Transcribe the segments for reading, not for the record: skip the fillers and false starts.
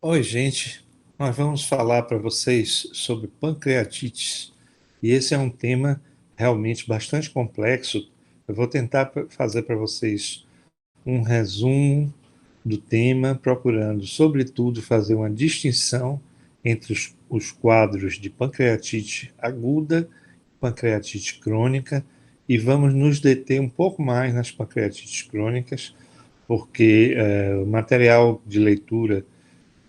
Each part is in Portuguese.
Oi, gente. Nós vamos falar para vocês sobre pancreatite. E esse é um tema realmente bastante complexo. Eu vou tentar fazer para vocês um resumo do tema, procurando, sobretudo, fazer uma distinção entre os quadros de pancreatite aguda e pancreatite crônica. E vamos nos deter um pouco mais nas pancreatites crônicas, porque o material de leitura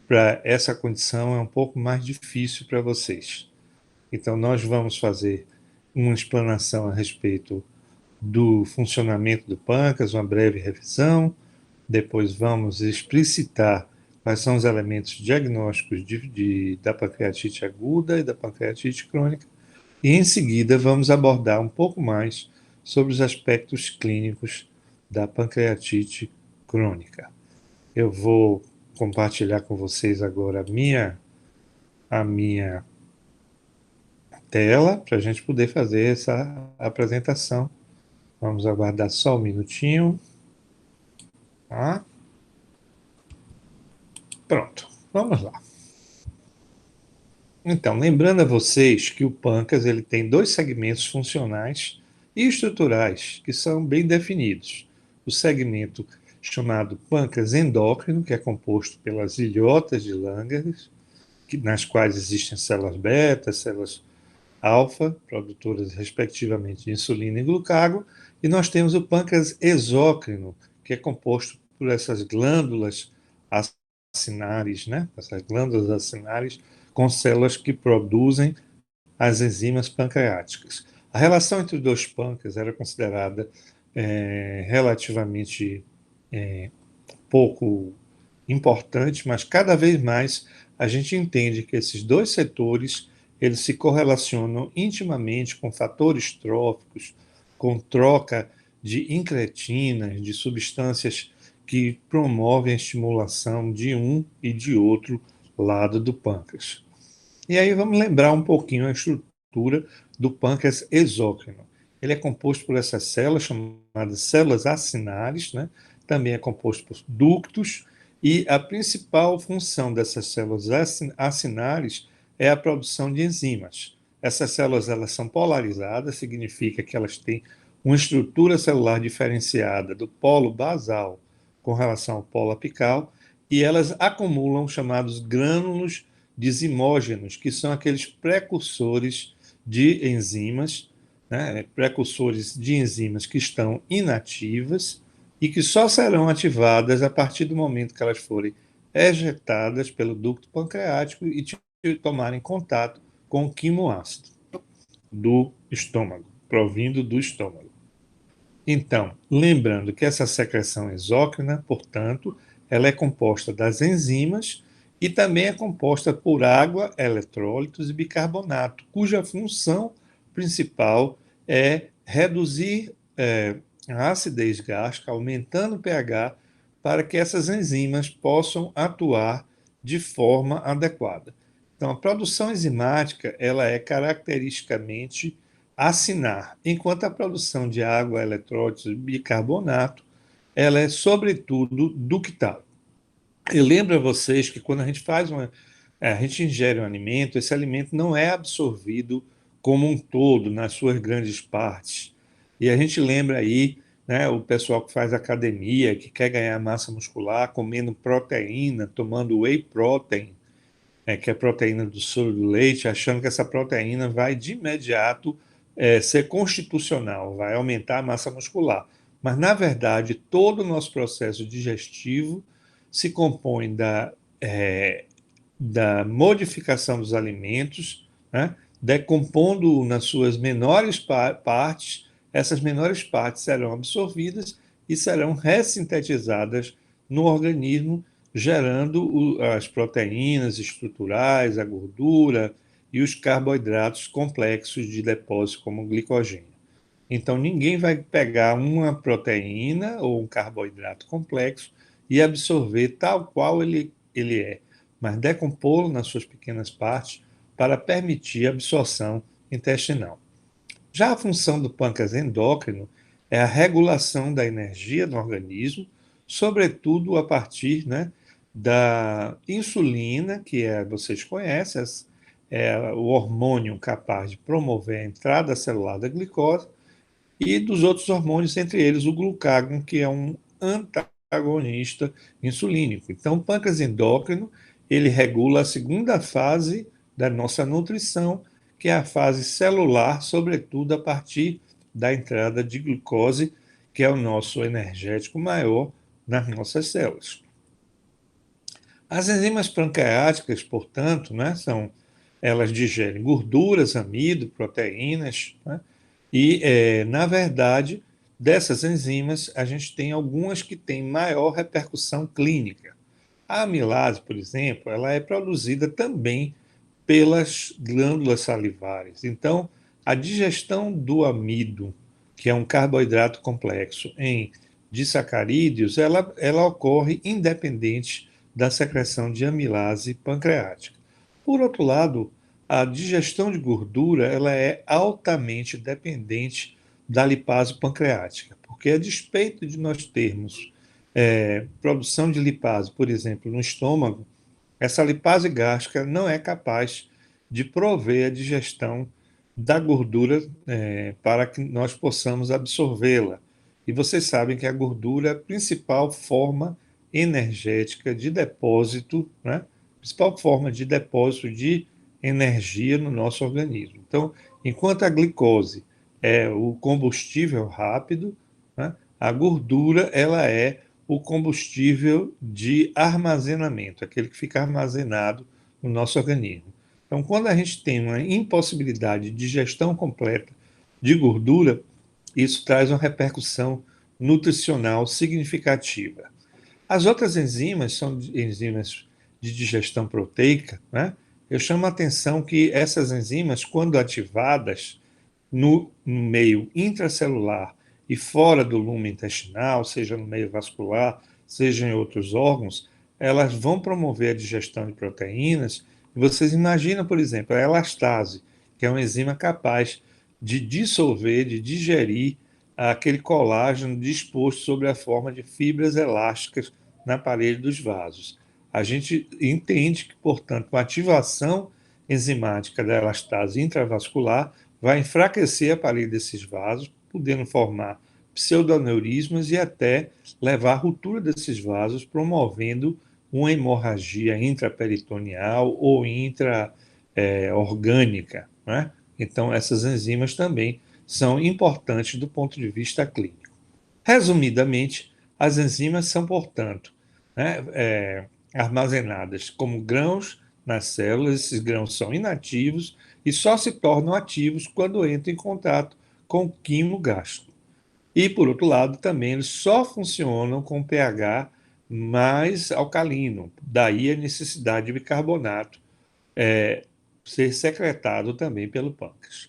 para essa condição é um pouco mais difícil para vocês. Então, nós vamos fazer uma explanação a respeito do funcionamento do pâncreas, uma breve revisão. Depois, vamos explicitar quais são os elementos diagnósticos da pancreatite aguda e da pancreatite crônica. E, em seguida, vamos abordar um pouco mais sobre os aspectos clínicos da pancreatite crônica. Eu vou compartilhar com vocês agora a minha tela para a gente poder fazer essa apresentação. Vamos aguardar só um minutinho. Tá? Pronto, vamos lá. Então, lembrando a vocês que o pâncreas ele tem dois segmentos funcionais e estruturais que são bem definidos. O segmento chamado pâncreas endócrino, que é composto pelas ilhotas de Langerhans, nas quais existem células beta, células alfa, produtoras respectivamente de insulina e glucagon, e nós temos o pâncreas exócrino, que é composto por essas glândulas acinares, né? Essas glândulas acinares com células que produzem as enzimas pancreáticas. A relação entre os dois pâncreas era considerada relativamente pouco importante, mas cada vez mais a gente entende que esses dois setores eles se correlacionam intimamente com fatores tróficos, com troca de incretinas, de substâncias que promovem a estimulação de um e de outro lado do pâncreas. E aí vamos lembrar um pouquinho a estrutura do pâncreas exócrino. Ele é composto por essas células chamadas células acinares, né? Também é composto por ductos, e a principal função dessas células acinares é a produção de enzimas. Essas células elas são polarizadas, significa que elas têm uma estrutura celular diferenciada do polo basal com relação ao polo apical, e elas acumulam chamados grânulos de que são aqueles precursores de enzimas, né, precursores de enzimas que estão inativas e que só serão ativadas a partir do momento que elas forem ejetadas pelo ducto pancreático e tomarem contato com o quimoácido do estômago, provindo do estômago. Então, lembrando que essa secreção exócrina, portanto, ela é composta das enzimas e também é composta por água, eletrólitos e bicarbonato, cuja função principal é reduzir a acidez gástrica, aumentando o pH, para que essas enzimas possam atuar de forma adequada. Então, a produção enzimática ela é caracteristicamente acinar, enquanto a produção de água, eletrólitos e bicarbonato ela é sobretudo ductal. E lembra vocês que quando a gente a gente ingere um alimento, esse alimento não é absorvido como um todo, nas suas grandes partes. E a gente lembra aí, né, o pessoal que faz academia, que quer ganhar massa muscular, comendo proteína, tomando whey protein, que é proteína do soro do leite, achando que essa proteína vai de imediato ser constitucional, vai aumentar a massa muscular. Mas, na verdade, todo o nosso processo digestivo se compõe da modificação dos alimentos, né, decompondo nas suas menores partes, essas menores partes serão absorvidas e serão ressintetizadas no organismo, gerando as proteínas estruturais, a gordura e os carboidratos complexos de depósito, como o glicogênio. Então, ninguém vai pegar uma proteína ou um carboidrato complexo e absorver tal qual ele é, mas decompô-lo nas suas pequenas partes para permitir a absorção intestinal. Já a função do pâncreas endócrino é a regulação da energia no organismo, sobretudo a partir, né, da insulina, que vocês conhecem, é o hormônio capaz de promover a entrada celular da glicose, e dos outros hormônios, entre eles o glucagon, que é um antagonista insulínico. Então, o pâncreas endócrino, ele regula a segunda fase da nossa nutrição, que é a fase celular, sobretudo a partir da entrada de glicose, que é o nosso energético maior nas nossas células. As enzimas pancreáticas, portanto, né, elas digerem gorduras, amido, proteínas, né, e, na verdade, dessas enzimas, a gente tem algumas que têm maior repercussão clínica. A amilase, por exemplo, ela é produzida também pelas glândulas salivares. Então, a digestão do amido, que é um carboidrato complexo, em disacarídeos, ela ocorre independente da secreção de amilase pancreática. Por outro lado, a digestão de gordura ela é altamente dependente da lipase pancreática, porque a despeito de nós termos produção de lipase, por exemplo, no estômago, essa lipase gástrica não é capaz de prover a digestão da gordura para que nós possamos absorvê-la. E vocês sabem que a gordura é a principal forma energética de depósito, né? Principal forma de depósito de energia no nosso organismo. Então, enquanto a glicose é o combustível rápido, né? A gordura ela é o combustível de armazenamento, aquele que fica armazenado no nosso organismo. Então, quando a gente tem uma impossibilidade de digestão completa de gordura, isso traz uma repercussão nutricional significativa. As outras enzimas são enzimas de digestão proteica, né? Eu chamo a atenção que essas enzimas, quando ativadas no meio intracelular e fora do lume intestinal, seja no meio vascular, seja em outros órgãos, elas vão promover a digestão de proteínas. E vocês imaginam, por exemplo, a elastase, que é uma enzima capaz de dissolver, de digerir aquele colágeno disposto sobre a forma de fibras elásticas na parede dos vasos. A gente entende que, portanto, a ativação enzimática da elastase intravascular vai enfraquecer a parede desses vasos, podendo formar pseudoneurismas e até levar à ruptura desses vasos, promovendo uma hemorragia intraperitoneal ou intra-orgânica, né? Então, essas enzimas também são importantes do ponto de vista clínico. Resumidamente, as enzimas são, portanto, né, armazenadas como grãos nas células, esses grãos são inativos e só se tornam ativos quando entram em contato com o quimo gástrico. E, por outro lado, também eles só funcionam com pH mais alcalino, daí a necessidade de bicarbonato ser secretado também pelo pâncreas.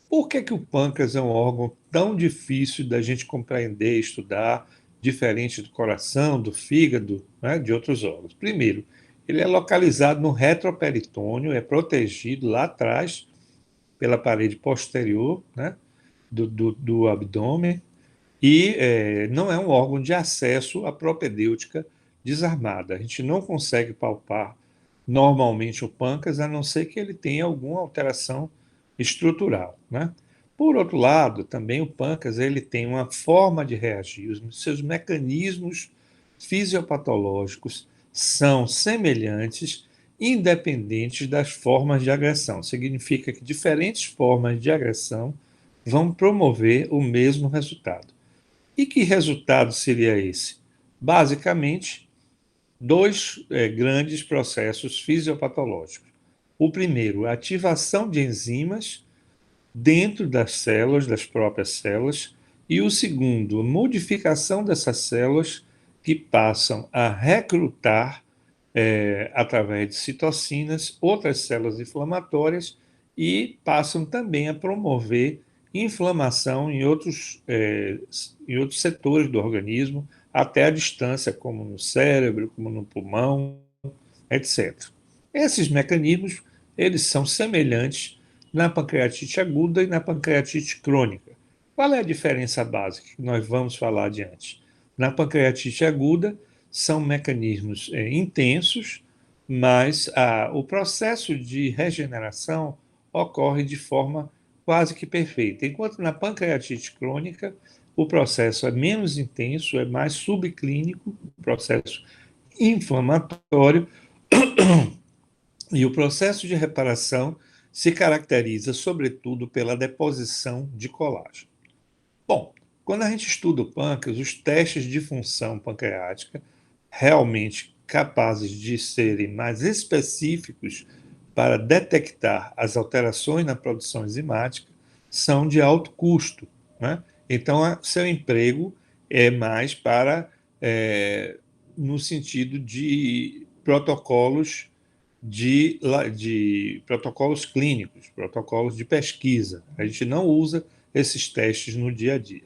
Por que o pâncreas é um órgão tão difícil da gente compreender, estudar, diferente do coração, do fígado, né, de outros órgãos? Primeiro, ele é localizado no retroperitônio, é protegido lá atrás pela parede posterior, né, do abdômen, e não é um órgão de acesso à propedêutica desarmada. A gente não consegue palpar normalmente o pâncreas, a não ser que ele tenha alguma alteração estrutural, né? Por outro lado, também o pâncreas ele tem uma forma de reagir, os seus mecanismos fisiopatológicos são semelhantes, independentes das formas de agressão. Significa que diferentes formas de agressão vão promover o mesmo resultado. E que resultado seria esse? Basicamente, dois grandes processos fisiopatológicos. O primeiro, a ativação de enzimas dentro das células, das próprias células, e o segundo, a modificação dessas células que passam a recrutar, através de citocinas, outras células inflamatórias e passam também a promover inflamação em outros setores do organismo, até a distância, como no cérebro, como no pulmão, etc. Esses mecanismos, eles são semelhantes na pancreatite aguda e na pancreatite crônica. Qual é a diferença básica que nós vamos falar adiante? Na pancreatite aguda, são mecanismos intensos, mas o processo de regeneração ocorre de forma quase que perfeita. Enquanto na pancreatite crônica, o processo é menos intenso, é mais subclínico, o processo inflamatório, e o processo de reparação se caracteriza, sobretudo, pela deposição de colágeno. Bom, quando a gente estuda o pâncreas, os testes de função pancreática, realmente capazes de serem mais específicos para detectar as alterações na produção enzimática, são de alto custo, né? Então, seu emprego é mais para, no sentido de protocolos de protocolos clínicos, protocolos de pesquisa. A gente não usa esses testes no dia a dia.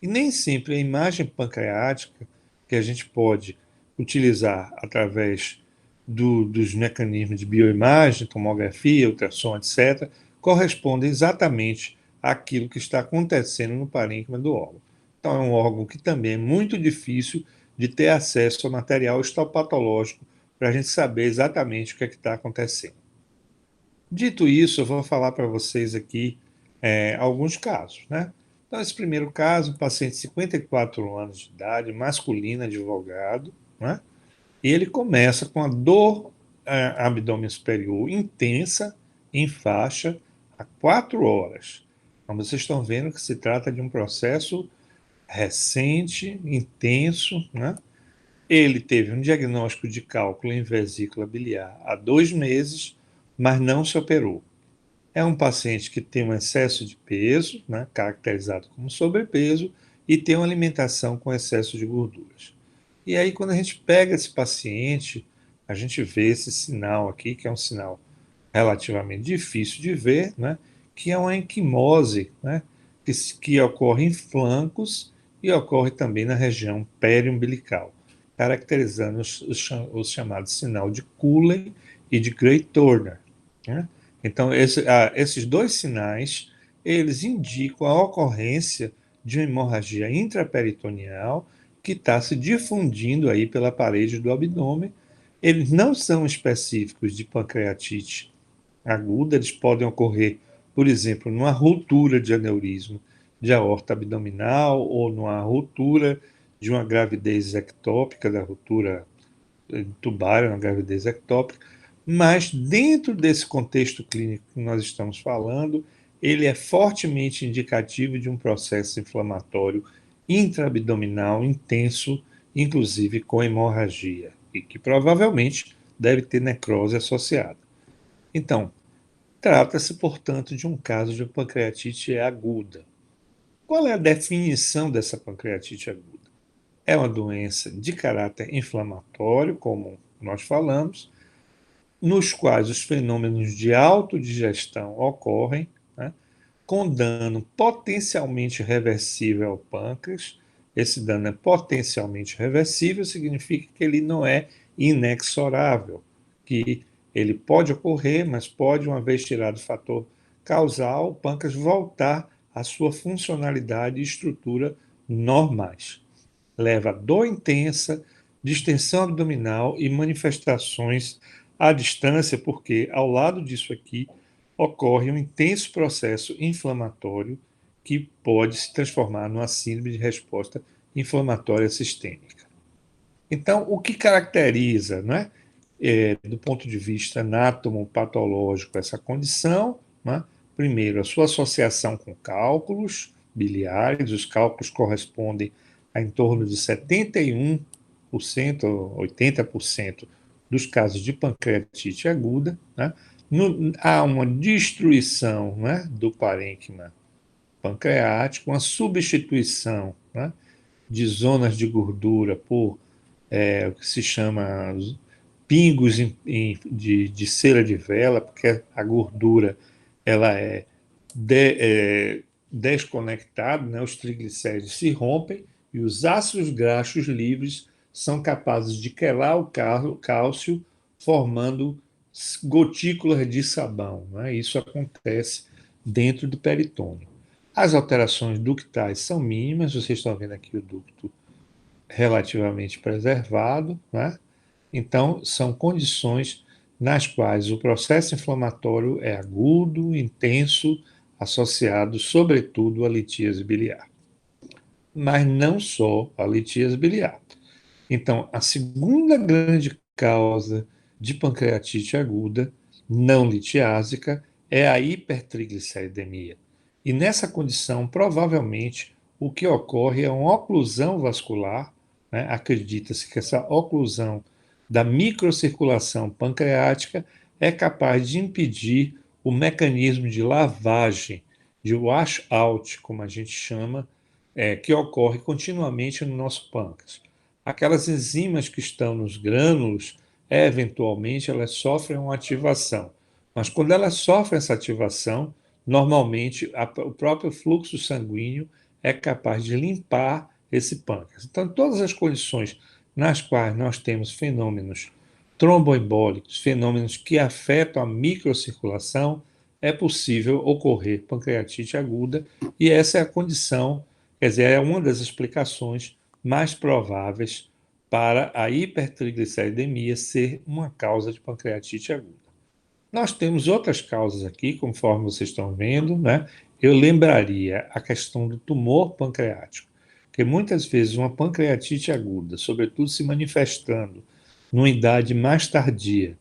E nem sempre a imagem pancreática, que a gente pode utilizar através dos mecanismos de bioimagem, tomografia, ultrassom, etc., corresponde exatamente àquilo que está acontecendo no parênquima do órgão. Então, é um órgão que também é muito difícil de ter acesso a material histopatológico para a gente saber exatamente o que é que está acontecendo. Dito isso, eu vou falar para vocês aqui alguns casos, né? Então, esse primeiro caso, um paciente de 54 anos de idade, masculino, advogado, né? E ele começa com a dor abdômen superior intensa, em faixa, há 4 horas. Então, vocês estão vendo que se trata de um processo recente, intenso, né? Ele teve um diagnóstico de cálculo em vesícula biliar há 2 meses, mas não se operou. É um paciente que tem um excesso de peso, né, caracterizado como sobrepeso, e tem uma alimentação com excesso de gorduras. E aí, quando a gente pega esse paciente, a gente vê esse sinal aqui, que é um sinal relativamente difícil de ver, né, que é uma equimose, né, que ocorre em flancos e ocorre também na região periumbilical, caracterizando os chamados sinal de Cooley e de Gray-Turner, né? Então, esses dois sinais, eles indicam a ocorrência de uma hemorragia intraperitoneal que está se difundindo aí pela parede do abdômen. Eles não são específicos de pancreatite aguda, eles podem ocorrer, por exemplo, numa ruptura de aneurisma de aorta abdominal ou numa ruptura de uma gravidez ectópica, da ruptura tubária, uma gravidez ectópica, mas dentro desse contexto clínico que nós estamos falando, ele é fortemente indicativo de um processo inflamatório intraabdominal intenso, inclusive com hemorragia, e que provavelmente deve ter necrose associada. Então, trata-se, portanto, de um caso de pancreatite aguda. Qual é a definição dessa pancreatite aguda? É uma doença de caráter inflamatório, como nós falamos, nos quais os fenômenos de autodigestão ocorrem, né, com dano potencialmente reversível ao pâncreas. Esse dano é potencialmente reversível, significa que ele não é inexorável, que ele pode ocorrer, mas pode, uma vez tirado o fator causal, o pâncreas voltar à sua funcionalidade e estrutura normais. Leva a dor intensa, distensão abdominal e manifestações à distância, porque ao lado disso aqui ocorre um intenso processo inflamatório que pode se transformar numa síndrome de resposta inflamatória sistêmica. Então, o que caracteriza, né, do ponto de vista anatomopatológico essa condição, né? Primeiro, a sua associação com cálculos biliares, os cálculos correspondem a em torno de 71%, 80% dos casos de pancreatite aguda, né? Há uma destruição, né, do parênquima pancreático, uma substituição, né, de zonas de gordura por o que se chama pingos de cera de vela, porque a gordura ela é desconectada, né? Os triglicéridos se rompem e os ácidos graxos livres são capazes de quelar o cálcio, formando gotículas de sabão, né? Isso acontece dentro do peritônio. As alterações ductais são mínimas, vocês estão vendo aqui o ducto relativamente preservado, né? Então, são condições nas quais o processo inflamatório é agudo, intenso, associado, sobretudo, à litíase biliar. Mas não só a litíase biliar. Então, a segunda grande causa de pancreatite aguda, não litiásica, é a hipertrigliceridemia. E nessa condição, provavelmente, o que ocorre é uma oclusão vascular, né? Acredita-se que essa oclusão da microcirculação pancreática é capaz de impedir o mecanismo de lavagem, de wash-out, como a gente chama, que ocorre continuamente no nosso pâncreas. Aquelas enzimas que estão nos grânulos, eventualmente, elas sofrem uma ativação. Mas quando elas sofrem essa ativação, normalmente o próprio fluxo sanguíneo é capaz de limpar esse pâncreas. Então, todas as condições nas quais nós temos fenômenos tromboembólicos, fenômenos que afetam a microcirculação, é possível ocorrer pancreatite aguda, e essa é a condição, quer dizer, é uma das explicações mais prováveis para a hipertrigliceridemia ser uma causa de pancreatite aguda. Nós temos outras causas aqui, conforme vocês estão vendo, né? Eu lembraria a questão do tumor pancreático, que muitas vezes uma pancreatite aguda, sobretudo se manifestando numa idade mais tardia,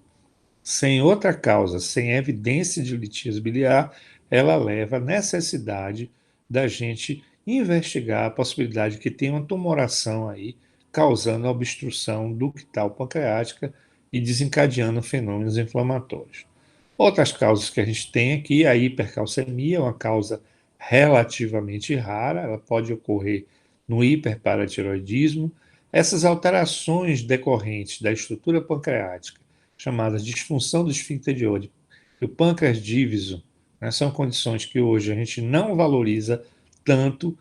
sem outra causa, sem evidência de litíase biliar, ela leva à necessidade da gente investigar a possibilidade de que tenha uma tumoração aí, causando a obstrução ductal pancreática e desencadeando fenômenos inflamatórios. Outras causas que a gente tem aqui, a hipercalcemia, é uma causa relativamente rara, ela pode ocorrer no hiperparatiroidismo. Essas alterações decorrentes da estrutura pancreática, chamadas disfunção do esfíncter de Oddi e o pâncreas díviso, né, são condições que hoje a gente não valoriza tanto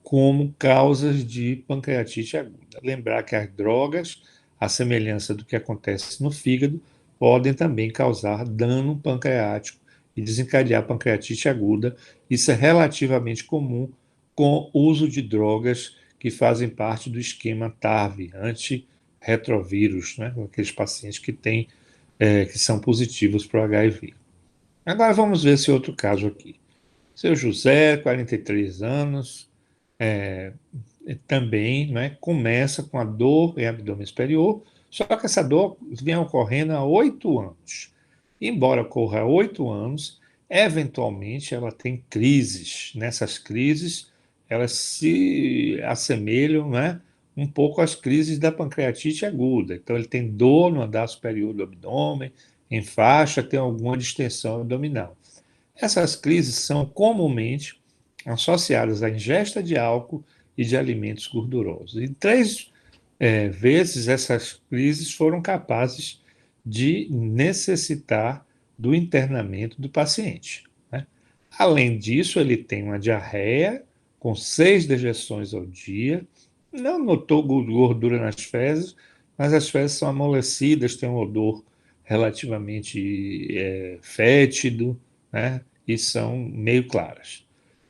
como causas de pancreatite aguda. Lembrar que as drogas, à semelhança do que acontece no fígado, podem também causar dano pancreático e desencadear pancreatite aguda. Isso é relativamente comum com o uso de drogas que fazem parte do esquema TARV, antirretrovírus, né? Aqueles pacientes que têm, que são positivos para o HIV. Agora vamos ver esse outro caso aqui. Seu José, 43 anos, é, também, né, começa com a dor em abdômen superior, só que essa dor vem ocorrendo há 8 anos. Embora ocorra há 8 anos, eventualmente ela tem crises. Nessas crises, elas se assemelham, né, um pouco às crises da pancreatite aguda. Então, ele tem dor no andar superior do abdômen, em faixa, tem alguma distensão abdominal. Essas crises são comumente associadas à ingesta de álcool e de alimentos gordurosos. E 3 vezes essas crises foram capazes de necessitar do internamento do paciente, né? Além disso, ele tem uma diarreia com 6 dejeções ao dia, não notou gordura nas fezes, mas as fezes são amolecidas, têm um odor relativamente fétido, né? E são meio claras.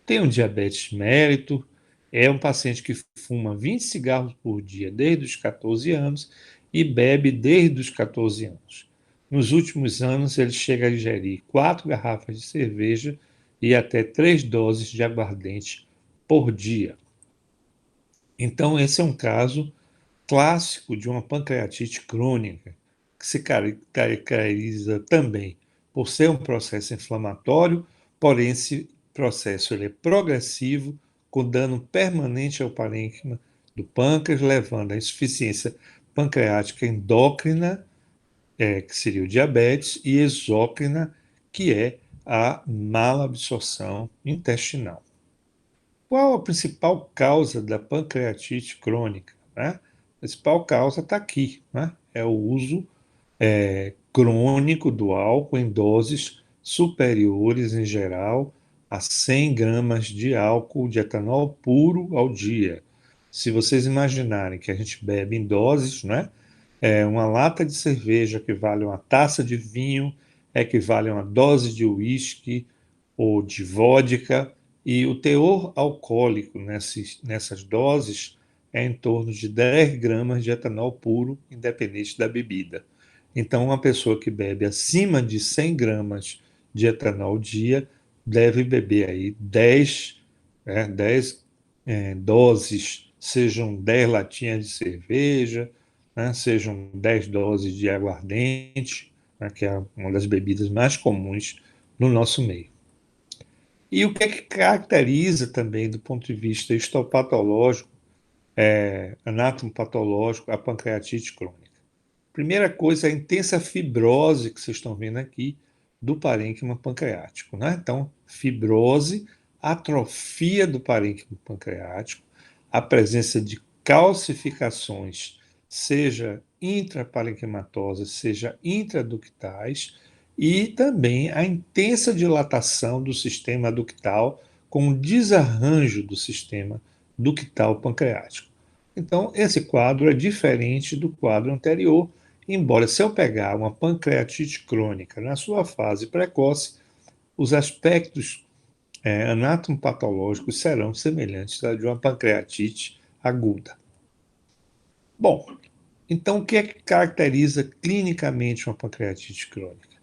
Tem um diabetes mérito, é um paciente que fuma 20 cigarros por dia desde os 14 anos e bebe desde os 14 anos. Nos últimos anos, ele chega a ingerir 4 garrafas de cerveja e até 3 doses de aguardente por dia. Então, esse é um caso clássico de uma pancreatite crônica, que se caracteriza também por ser um processo inflamatório, porém esse processo ele é progressivo, com dano permanente ao parênquima do pâncreas, levando à insuficiência pancreática endócrina, que seria o diabetes, e exócrina, que é a malabsorção intestinal. Qual a principal causa da pancreatite crônica, né? A principal causa está aqui, né? É o uso crônico do álcool em doses superiores, em geral, a 100 gramas de álcool de etanol puro ao dia. Se vocês imaginarem que a gente bebe em doses, né? Uma lata de cerveja equivale a uma taça de vinho, equivale a uma dose de uísque ou de vodka, e o teor alcoólico nessas doses é em torno de 10 gramas de etanol puro, independente da bebida. Então, uma pessoa que bebe acima de 100 gramas de etanol ao dia deve beber aí 10 doses, sejam 10 latinhas de cerveja, né, sejam 10 doses de aguardente, né, que é uma das bebidas mais comuns no nosso meio. E o que é que caracteriza também, do ponto de vista histopatológico, anatomopatológico, a pancreatite crônica? Primeira coisa, a intensa fibrose que vocês estão vendo aqui do parênquima pancreático, né? Então, fibrose, atrofia do parênquima pancreático, a presença de calcificações, seja intraparenquimatosas, seja intraductais, e também a intensa dilatação do sistema ductal com o desarranjo do sistema ductal pancreático. Então, esse quadro é diferente do quadro anterior, embora, se eu pegar uma pancreatite crônica na sua fase precoce, os aspectos anatomopatológicos serão semelhantes à de uma pancreatite aguda. Bom, então o que é que caracteriza clinicamente uma pancreatite crônica?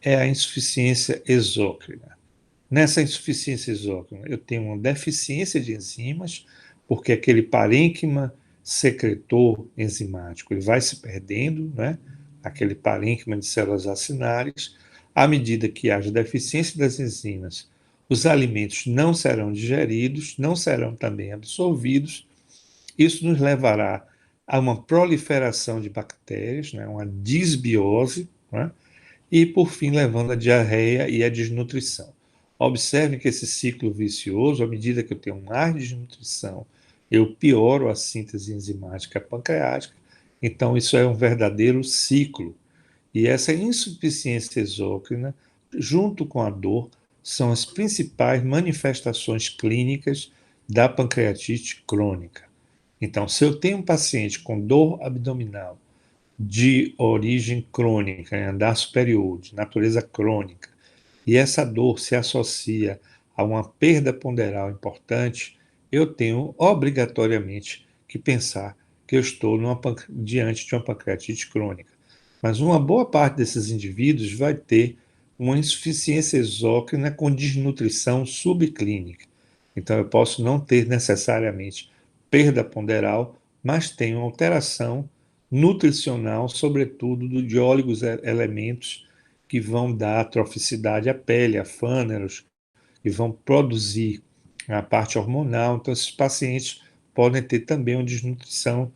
É a insuficiência exócrina. Nessa insuficiência exócrina, eu tenho uma deficiência de enzimas, porque aquele parênquima secretor enzimático ele vai se perdendo, né? Aquele parênquima de células acinárias. À medida que haja deficiência das enzimas, os alimentos não serão digeridos, não serão também absorvidos. Isso nos levará a uma proliferação de bactérias, né? Uma disbiose, né? E, por fim, levando à diarreia e à desnutrição. Observe que esse ciclo vicioso, à medida que eu tenho mais desnutrição, eu pioro a síntese enzimática pancreática, então isso é um verdadeiro ciclo. E essa insuficiência exócrina, junto com a dor, são as principais manifestações clínicas da pancreatite crônica. Então, se eu tenho um paciente com dor abdominal, de origem crônica, em andar superior, de natureza crônica, e essa dor se associa a uma perda ponderal importante, eu tenho obrigatoriamente que pensar que eu estou diante de uma pancreatite crônica. Mas uma boa parte desses indivíduos vai ter uma insuficiência exócrina com desnutrição subclínica. Então, eu posso não ter necessariamente perda ponderal, mas tenho alteração nutricional, sobretudo de elementos que vão dar atroficidade à pele, a fâneros, e vão produzir a parte hormonal. Então, esses pacientes podem ter também uma desnutrição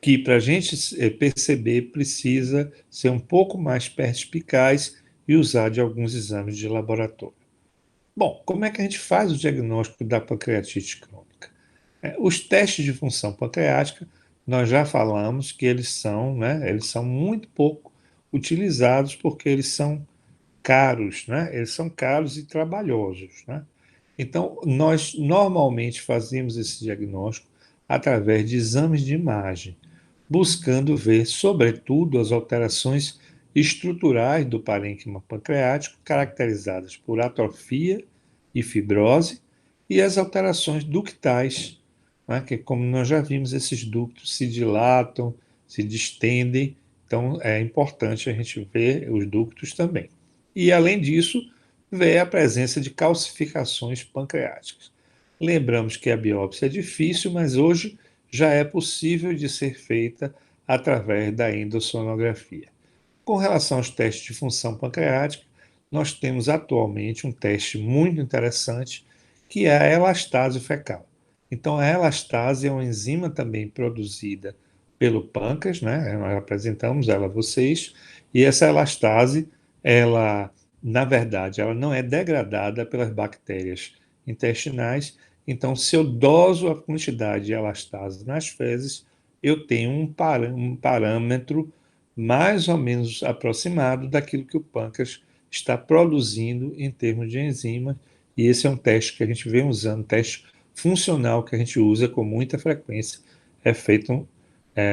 que, para a gente perceber, precisa ser um pouco mais perspicaz e usar de alguns exames de laboratório. Bom, como é que a gente faz o diagnóstico da pancreatite crônica? Os testes de função pancreática, nós já falamos que eles são muito pouco utilizados porque eles são caros, né? Eles são caros e trabalhosos, né? Então, nós normalmente fazemos esse diagnóstico através de exames de imagem, buscando ver, sobretudo, as alterações estruturais do parênquima pancreático, caracterizadas por atrofia e fibrose, e as alterações ductais, né, que, como nós já vimos, esses ductos se dilatam, se distendem, então é importante a gente ver os ductos também. E, além disso, ver a presença de calcificações pancreáticas. Lembramos que a biópsia é difícil, mas hoje já é possível de ser feita através da endossonografia. Com relação aos testes de função pancreática, nós temos atualmente um teste muito interessante, que é a elastase fecal. Então, a elastase é uma enzima também produzida pelo pâncreas, né? Nós apresentamos ela a vocês, e essa elastase, ela, na verdade, ela não é degradada pelas bactérias intestinais. Então, se eu doso a quantidade de elastase nas fezes, eu tenho um parâmetro mais ou menos aproximado daquilo que o pâncreas está produzindo em termos de enzima, e esse é um teste que a gente vem usando, teste funcional que a gente usa com muita frequência, é feito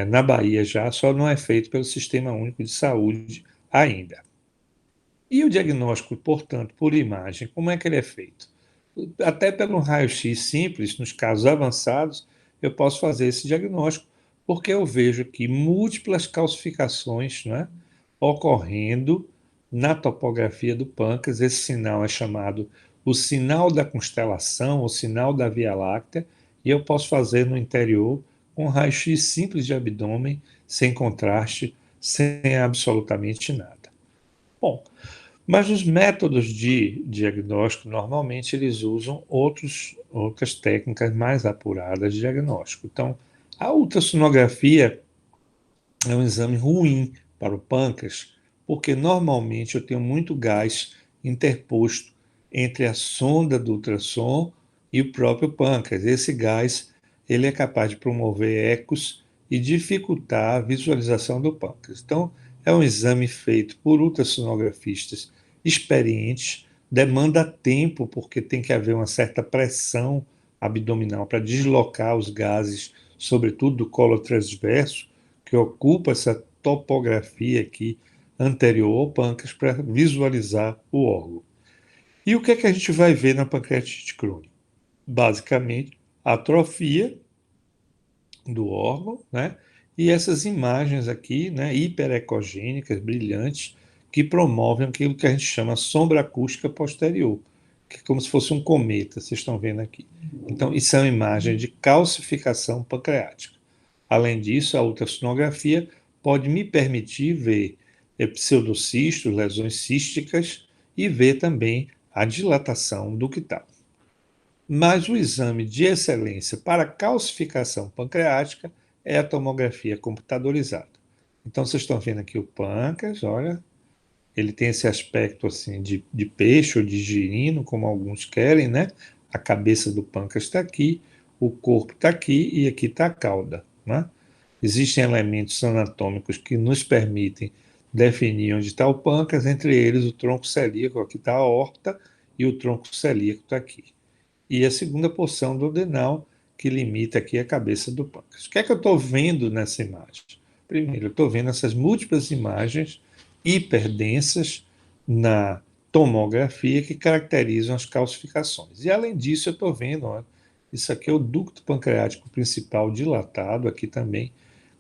na Bahia já, só não é feito pelo Sistema Único de Saúde ainda. E o diagnóstico, portanto, por imagem, como é que ele é feito? Até pelo raio-x simples, nos casos avançados, eu posso fazer esse diagnóstico, porque eu vejo aqui múltiplas calcificações, né, ocorrendo na topografia do pâncreas. Esse sinal é chamado o sinal da constelação, o sinal da Via Láctea, e eu posso fazer no interior com raio-x simples de abdômen, sem contraste, sem absolutamente nada. Bom, mas os métodos de diagnóstico, normalmente, eles usam outras técnicas mais apuradas de diagnóstico. Então, a ultrassonografia é um exame ruim para o pâncreas, porque normalmente eu tenho muito gás interposto entre a sonda do ultrassom e o próprio pâncreas. Esse gás ele é capaz de promover ecos e dificultar a visualização do pâncreas. Então, é um exame feito por ultrassonografistas experientes, demanda tempo, porque tem que haver uma certa pressão abdominal para deslocar os gases, sobretudo do colo transverso, que ocupa essa topografia aqui anterior ao pâncreas para visualizar o órgão. E o que é que a gente vai ver na pancreatite crônica? Basicamente, atrofia do órgão, né? E essas imagens aqui, né, hiperecogênicas, brilhantes, que promovem aquilo que a gente chama sombra acústica posterior, que é como se fosse um cometa, vocês estão vendo aqui. Então, isso é uma imagem de calcificação pancreática. Além disso, a ultrassonografia pode me permitir ver pseudocistos, lesões císticas e ver também a dilatação ductal. Mas o exame de excelência para calcificação pancreática é a tomografia computadorizada. Então, vocês estão vendo aqui o pâncreas, olha, ele tem esse aspecto assim de peixe ou de girino, como alguns querem, né? A cabeça do pâncreas está aqui, o corpo está aqui e aqui está a cauda, né? Existem elementos anatômicos que nos permitem definir onde está o pâncreas, entre eles o tronco celíaco, aqui está a aorta, e o tronco celíaco está aqui. E a segunda porção do adenal, que limita aqui a cabeça do pâncreas. O que é que eu estou vendo nessa imagem? Primeiro, eu estou vendo essas múltiplas imagens hiperdensas na tomografia que caracterizam as calcificações. E, além disso, eu estou vendo, ó, isso aqui é o ducto pancreático principal dilatado, aqui também,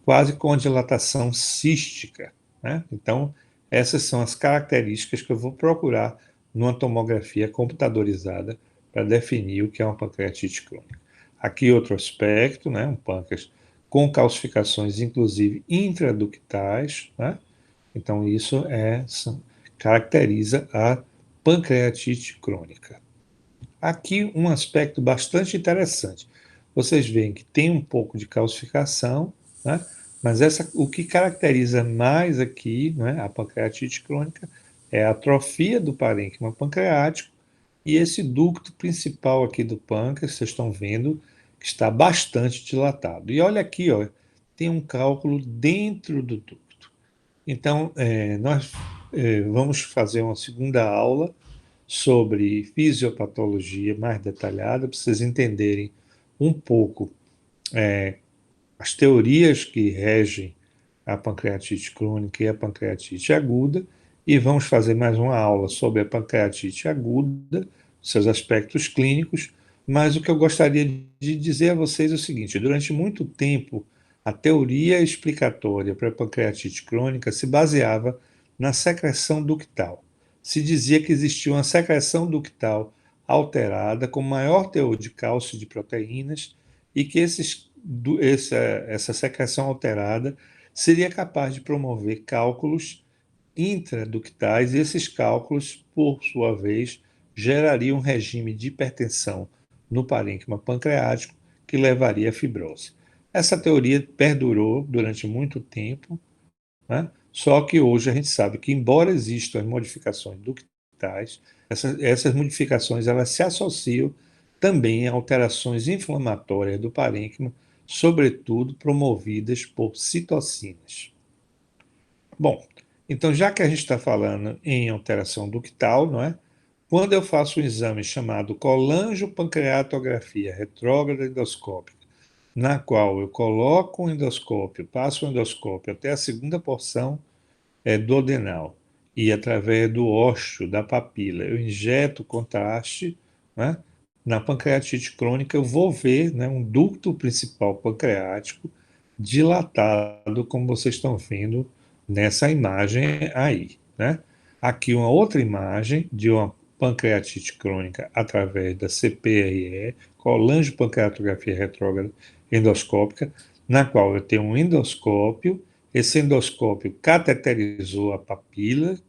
quase com a dilatação cística, né? Então, essas são as características que eu vou procurar numa tomografia computadorizada para definir o que é uma pancreatite crônica. Aqui outro aspecto, né? Um pâncreas com calcificações, inclusive intraductais, né? Então, isso caracteriza a pancreatite crônica. Aqui um aspecto bastante interessante. Vocês veem que tem um pouco de calcificação, né? Mas o que caracteriza mais aqui, né, a pancreatite crônica é a atrofia do parênquima pancreático e esse ducto principal aqui do pâncreas, vocês estão vendo, que está bastante dilatado. E olha aqui, ó, tem um cálculo dentro do ducto. Então, nós vamos fazer uma segunda aula sobre fisiopatologia mais detalhada, para vocês entenderem um pouco as teorias que regem a pancreatite crônica e a pancreatite aguda, e vamos fazer mais uma aula sobre a pancreatite aguda, seus aspectos clínicos, mas o que eu gostaria de dizer a vocês é o seguinte: durante muito tempo, a teoria explicatória para a pancreatite crônica se baseava na secreção ductal. Se dizia que existia uma secreção ductal alterada com maior teor de cálcio e de proteínas e que essa secreção alterada seria capaz de promover cálculos intraductais, e esses cálculos, por sua vez, gerariam um regime de hipertensão no parênquima pancreático que levaria à fibrose. Essa teoria perdurou durante muito tempo, né? Só que hoje a gente sabe que, embora existam as modificações ductais, essas modificações elas se associam também a alterações inflamatórias do parênquima, sobretudo promovidas por citocinas. Bom, então já que a gente está falando em alteração ductal, não é? Quando eu faço um exame chamado colangiopancreatografia retrógrada endoscópica, na qual eu coloco o endoscópio, passo o endoscópio até a segunda porção do adenal e através do ósseo da papila eu injeto contraste, né? na pancreatite crônica eu vou ver, né, um ducto principal pancreático dilatado, como vocês estão vendo nessa imagem aí, né? Aqui uma outra imagem de uma pancreatite crônica através da CPRE, colangiopancreatografia retrógrada endoscópica, na qual eu tenho um endoscópio, esse endoscópio cateterizou a papila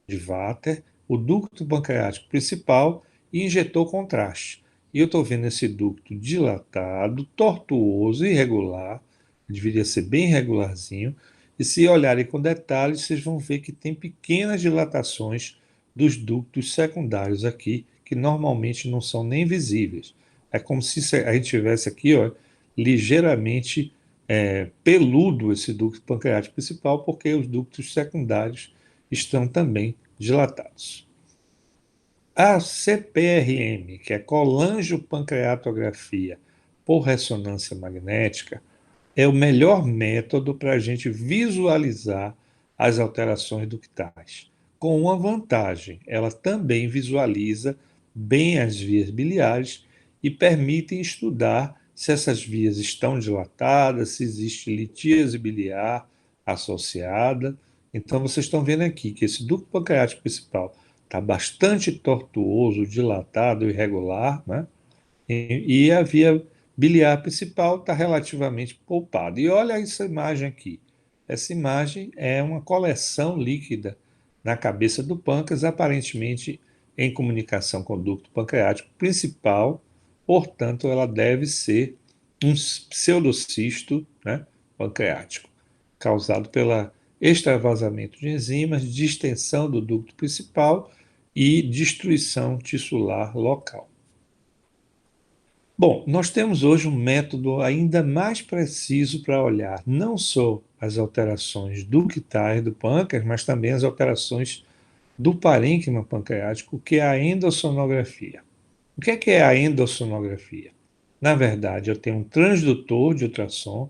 de Vater, o ducto pancreático principal e injetou contraste. E eu estou vendo esse ducto dilatado, tortuoso, irregular, deveria ser bem regularzinho, e se olharem com detalhes, vocês vão ver que tem pequenas dilatações dos ductos secundários aqui, que normalmente não são nem visíveis. É como se a gente tivesse aqui, ó, ligeiramente peludo esse ducto pancreático principal, porque os ductos secundários estão também dilatados. A CPRM, que é colangiopancreatografia por ressonância magnética, é o melhor método para a gente visualizar as alterações ductais. Com uma vantagem, ela também visualiza bem as vias biliares e permite estudar se essas vias estão dilatadas, se existe litíase biliar associada. Então, vocês estão vendo aqui que esse ducto pancreático principal está bastante tortuoso, dilatado, irregular, né? E a via biliar principal está relativamente poupada. E olha essa imagem aqui. Essa imagem é uma coleção líquida na cabeça do pâncreas, aparentemente em comunicação com o ducto pancreático principal, portanto, ela deve ser um pseudocisto, né, pancreático, causado pelo extravasamento de enzimas, distensão do ducto principal e destruição tissular local. Bom, nós temos hoje um método ainda mais preciso para olhar não só as alterações ductais do pâncreas, mas também as alterações do parênquima pancreático, que é a endossonografia. O que é a endossonografia? Na verdade, eu tenho um transdutor de ultrassom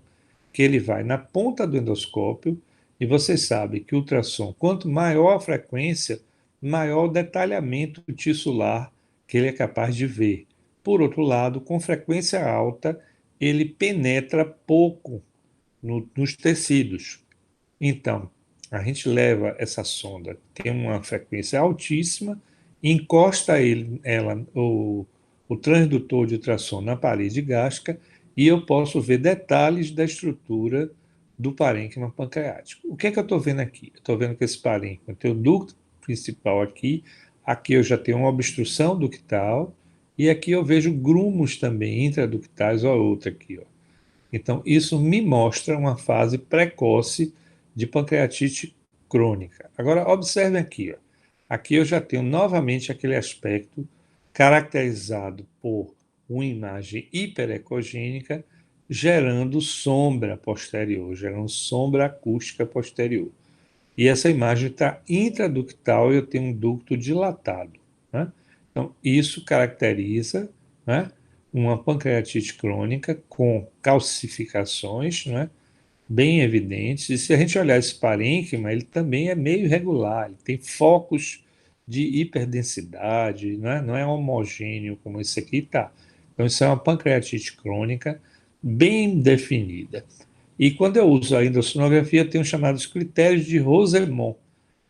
que ele vai na ponta do endoscópio e vocês sabem que o ultrassom, quanto maior a frequência, maior o detalhamento tissular que ele é capaz de ver. Por outro lado, com frequência alta, ele penetra pouco nos tecidos. Então, a gente leva essa sonda, tem uma frequência altíssima, encosta o transdutor de ultrassom na parede gástrica e eu posso ver detalhes da estrutura do parênquima pancreático. O que é que eu estou vendo aqui? Estou vendo que esse parênquima tem o ducto principal aqui eu já tenho uma obstrução ductal, e aqui eu vejo grumos também intraductais, ou outra aqui, ó. Então, isso me mostra uma fase precoce de pancreatite crônica. Agora, observem aqui. Ó. Aqui eu já tenho novamente aquele aspecto caracterizado por uma imagem hiperecogênica, gerando sombra posterior, gerando sombra acústica posterior. E essa imagem está intraductal e eu tenho um ducto dilatado. Né? Então, isso caracteriza, né, uma pancreatite crônica com calcificações, né, bem evidentes. E se a gente olhar esse parênquima, ele também é meio irregular, ele tem focos de hiperdensidade, né, não é homogêneo como esse aqui está. Então, isso é uma pancreatite crônica bem definida. E quando eu uso a endossonografia, tem os chamados critérios de Rosemont,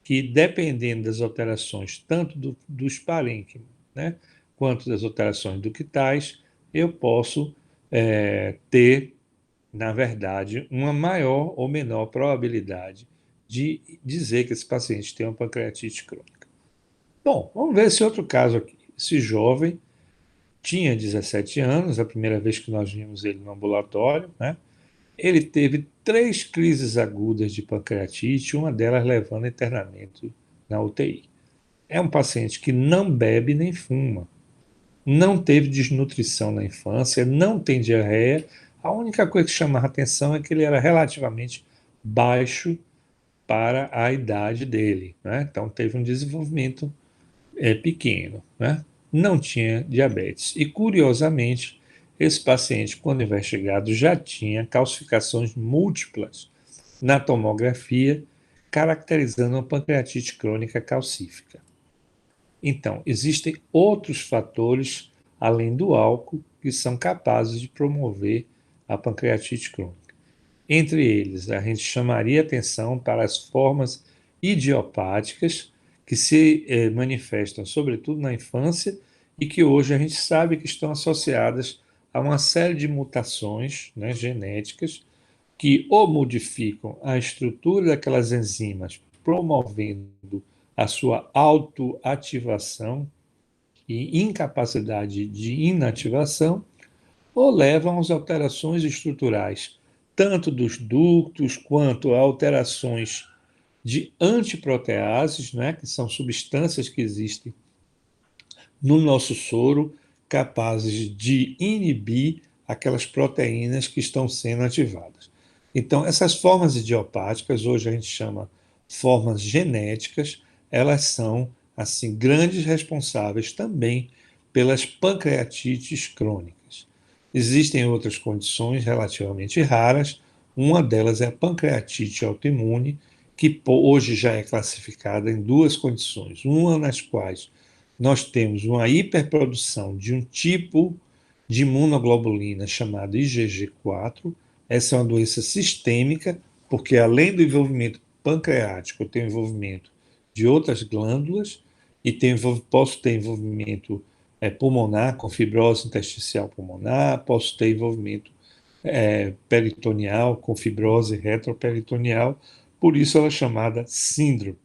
que dependendo das alterações, tanto dos parênquimas, né, quanto das alterações ductais, eu posso ter, na verdade, uma maior ou menor probabilidade de dizer que esse paciente tem uma pancreatite crônica. Bom, vamos ver esse outro caso aqui. Esse jovem tinha 17 anos, a primeira vez que nós vimos ele no ambulatório, né? Ele teve 3 crises agudas de pancreatite, uma delas levando a internamento na UTI. É um paciente que não bebe nem fuma, não teve desnutrição na infância, não tem diarreia. A única coisa que chamava atenção é que ele era relativamente baixo para a idade dele, né? Então teve um desenvolvimento pequeno, né? Não tinha diabetes. E curiosamente, esse paciente, quando investigado, já tinha calcificações múltiplas na tomografia, caracterizando uma pancreatite crônica calcífica. Então, existem outros fatores além do álcool, que são capazes de promover a pancreatite crônica. Entre eles, a gente chamaria atenção para as formas idiopáticas que se manifestam sobretudo na infância e que hoje a gente sabe que estão associadas a uma série de mutações, né, genéticas que ou modificam a estrutura daquelas enzimas, promovendo a sua autoativação e incapacidade de inativação, ou levam às alterações estruturais, tanto dos ductos quanto a alterações de antiproteases, né, que são substâncias que existem no nosso soro capazes de inibir aquelas proteínas que estão sendo ativadas. Então, essas formas idiopáticas, hoje a gente chama formas genéticas, elas são, assim, grandes responsáveis também pelas pancreatites crônicas. Existem outras condições relativamente raras, uma delas é a pancreatite autoimune, que hoje já é classificada em duas condições, uma nas quais nós temos uma hiperprodução de um tipo de imunoglobulina chamado IgG4. Essa é uma doença sistêmica, porque além do envolvimento pancreático, tem envolvimento de outras glândulas e posso ter envolvimento pulmonar, com fibrose intersticial pulmonar, posso ter envolvimento peritoneal, com fibrose retroperitoneal, por isso ela é chamada síndrome.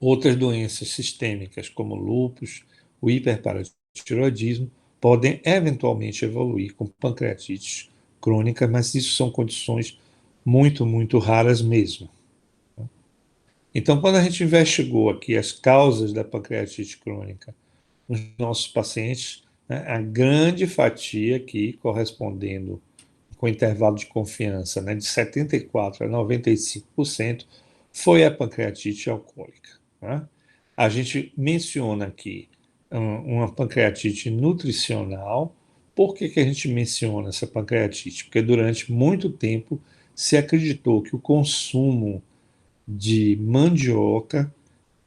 Outras doenças sistêmicas, como lúpus, o hiperparatiroidismo, podem eventualmente evoluir com pancreatite crônica, mas isso são condições muito, muito raras mesmo. Então, quando a gente investigou aqui as causas da pancreatite crônica nos nossos pacientes, né, a grande fatia aqui, correspondendo com intervalo de confiança, né, de 74% a 95%, foi a pancreatite alcoólica. Né? A gente menciona aqui uma pancreatite nutricional. Por que a gente menciona essa pancreatite? Porque durante muito tempo se acreditou que o consumo de mandioca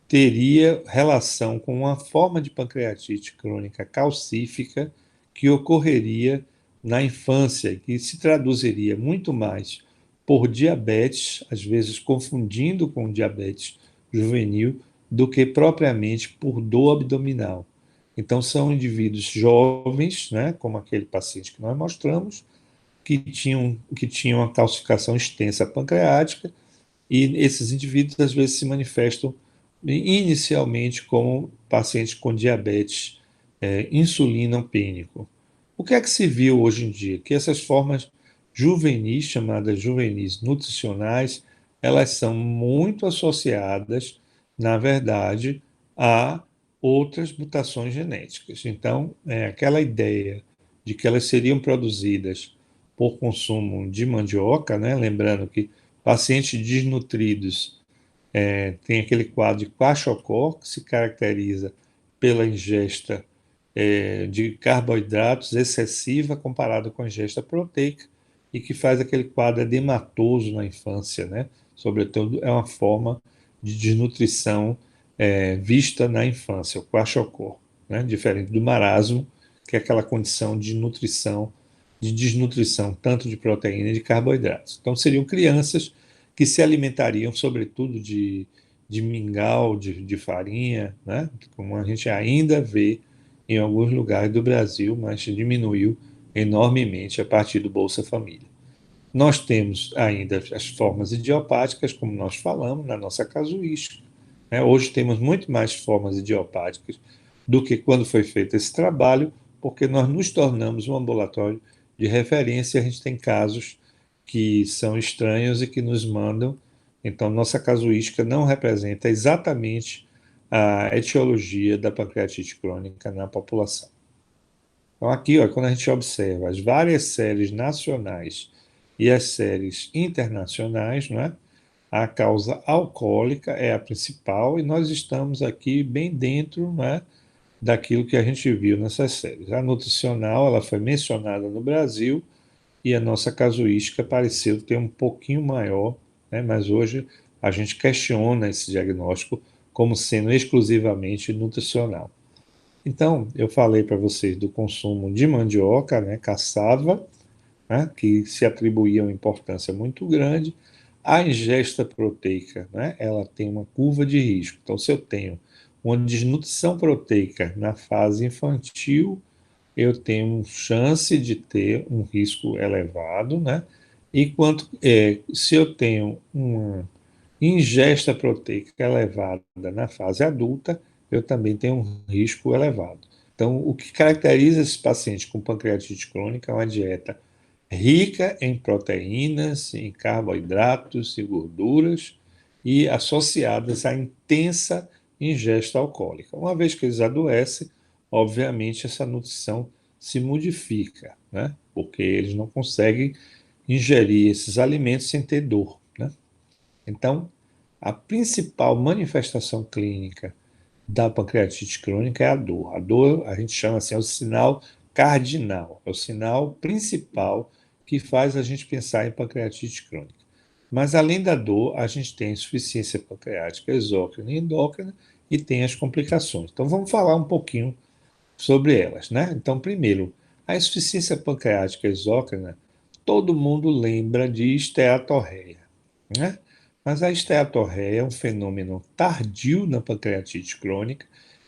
teria relação com uma forma de pancreatite crônica calcífica que ocorreria na infância, que se traduziria muito mais por diabetes, às vezes confundindo com diabetes juvenil, do que propriamente por dor abdominal. Então, são indivíduos jovens, né, como aquele paciente que nós mostramos, que tinham uma calcificação extensa pancreática, e esses indivíduos às vezes se manifestam inicialmente como pacientes com diabetes insulinopênico. O que é que se viu hoje em dia? Que essas formas juvenis, chamadas juvenis nutricionais, elas são muito associadas, na verdade, a outras mutações genéticas. Então, aquela ideia de que elas seriam produzidas por consumo de mandioca, né? Lembrando que pacientes desnutridos tem aquele quadro de kwashiorkor, que se caracteriza pela ingesta de carboidratos excessiva comparado com a ingesta proteica e que faz aquele quadro edematoso na infância, né? Sobretudo, é uma forma de desnutrição vista na infância, o kwashiorkor, né? Diferente do marasmo, que é aquela condição de nutrição, de desnutrição tanto de proteína e de carboidratos. Então, seriam crianças que se alimentariam, sobretudo, de mingau, de farinha, né? Como a gente ainda vê em alguns lugares do Brasil, mas diminuiu enormemente a partir do Bolsa Família. Nós temos ainda as formas idiopáticas, como nós falamos, na nossa casuística. Né? Hoje temos muito mais formas idiopáticas do que quando foi feito esse trabalho, porque nós nos tornamos um ambulatório de referência. A gente tem casos que são estranhos e que nos mandam. Então, nossa casuística não representa exatamente a etiologia da pancreatite crônica na população. Então, aqui, ó, quando a gente observa as várias séries nacionais e as séries internacionais, né, a causa alcoólica é a principal e nós estamos aqui bem dentro, né, daquilo que a gente viu nessas séries. A nutricional, ela foi mencionada no Brasil e a nossa casuística pareceu ter um pouquinho maior, né, mas hoje a gente questiona esse diagnóstico como sendo exclusivamente nutricional. Então, eu falei para vocês do consumo de mandioca, né, cassava, né, que se atribuía uma importância muito grande. A ingesta proteica, né, ela tem uma curva de risco. Então, se eu tenho uma desnutrição proteica na fase infantil, eu tenho chance de ter um risco elevado, né? Se eu tenho uma ingesta proteica elevada na fase adulta, eu também tenho um risco elevado. Então, o que caracteriza esse paciente com pancreatite crônica é uma dieta rica em proteínas, em carboidratos e gorduras e associadas à intensa ingesta alcoólica. Uma vez que eles adoecem, obviamente essa nutrição se modifica, né? Porque eles não conseguem ingerir esses alimentos sem ter dor, né? Então, a principal manifestação clínica da pancreatite crônica é a dor. A dor, a gente chama assim, é o sinal cardinal, é o sinal principal que faz a gente pensar em pancreatite crônica. Mas, além da dor, a gente tem insuficiência pancreática exócrina e endócrina e tem as complicações. Então, vamos falar um pouquinho sobre elas, né? Então, primeiro, a insuficiência pancreática exócrina, todo mundo lembra de esteatorreia, né? Mas a esteatorreia é um fenômeno tardio na pancreatite crônica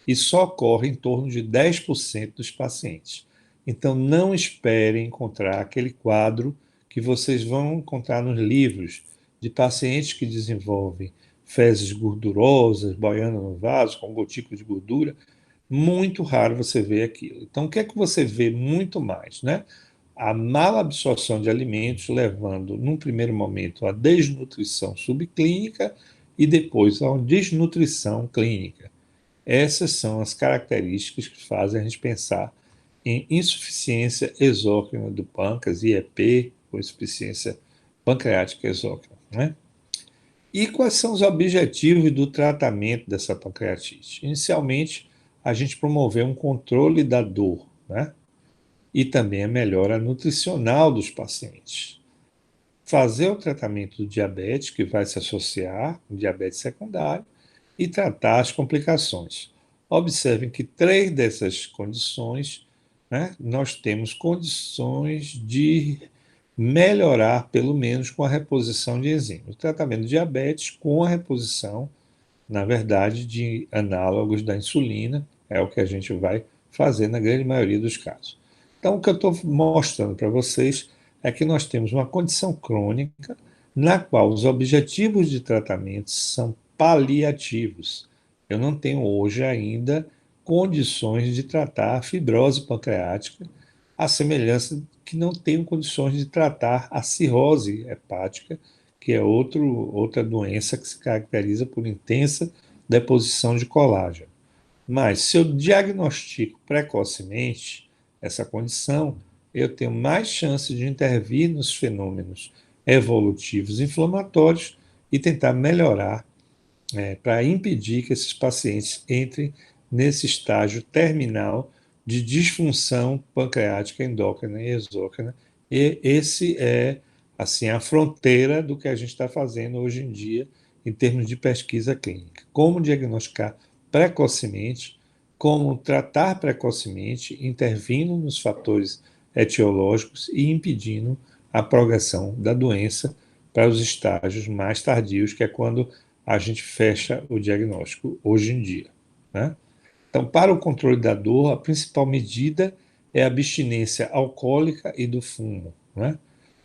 e só ocorre em torno de 10% dos pacientes. Então, não esperem encontrar aquele quadro que vocês vão encontrar nos livros de pacientes que desenvolvem fezes gordurosas, boiando no vaso, com gotícula de gordura. Muito raro você ver aquilo. Então, o que é que você vê muito mais, né? A mala absorção de alimentos, levando, num primeiro momento, à desnutrição subclínica e depois a uma desnutrição clínica. Essas são as características que fazem a gente pensar em insuficiência exócrina do pâncreas, IEP, ou insuficiência pancreática exócrina, né? E quais são os objetivos do tratamento dessa pancreatite? Inicialmente, a gente promoveu um controle da dor, né? E também a melhora nutricional dos pacientes. Fazer o tratamento do diabetes, que vai se associar com diabetes secundário, e tratar as complicações. Observem que três dessas condições, né, nós temos condições de melhorar, pelo menos com a reposição de enzimas. O tratamento do diabetes com a reposição, na verdade, de análogos da insulina, é o que a gente vai fazer na grande maioria dos casos. Então, o que eu estou mostrando para vocês é que nós temos uma condição crônica na qual os objetivos de tratamento são paliativos. Eu não tenho hoje ainda condições de tratar a fibrose pancreática, a semelhança que não tenho condições de tratar a cirrose hepática, que é outra doença que se caracteriza por intensa deposição de colágeno. Mas, se eu diagnostico precocemente essa condição, eu tenho mais chance de intervir nos fenômenos evolutivos inflamatórios e tentar melhorar, para impedir que esses pacientes entrem nesse estágio terminal de disfunção pancreática endócrina e exócrina. E esse é assim a fronteira do que a gente está fazendo hoje em dia em termos de pesquisa clínica. Como diagnosticar precocemente, como tratar precocemente, intervindo nos fatores etiológicos e impedindo a progressão da doença para os estágios mais tardios, que é quando a gente fecha o diagnóstico hoje em dia, né? Então, para o controle da dor, a principal medida é a abstinência alcoólica e do fumo, né?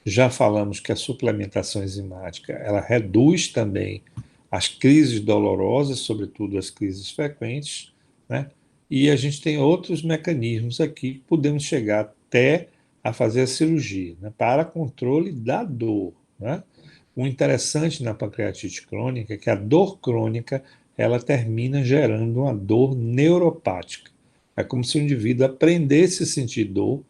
Já falamos que a suplementação enzimática, ela reduz também as crises dolorosas, sobretudo as crises frequentes, né? E a gente tem outros mecanismos aqui que podemos chegar até a fazer a cirurgia, né? Para controle da dor, né? O interessante na pancreatite crônica é que a dor crônica ela termina gerando uma dor neuropática. É como se o indivíduo aprendesse a sentir dor,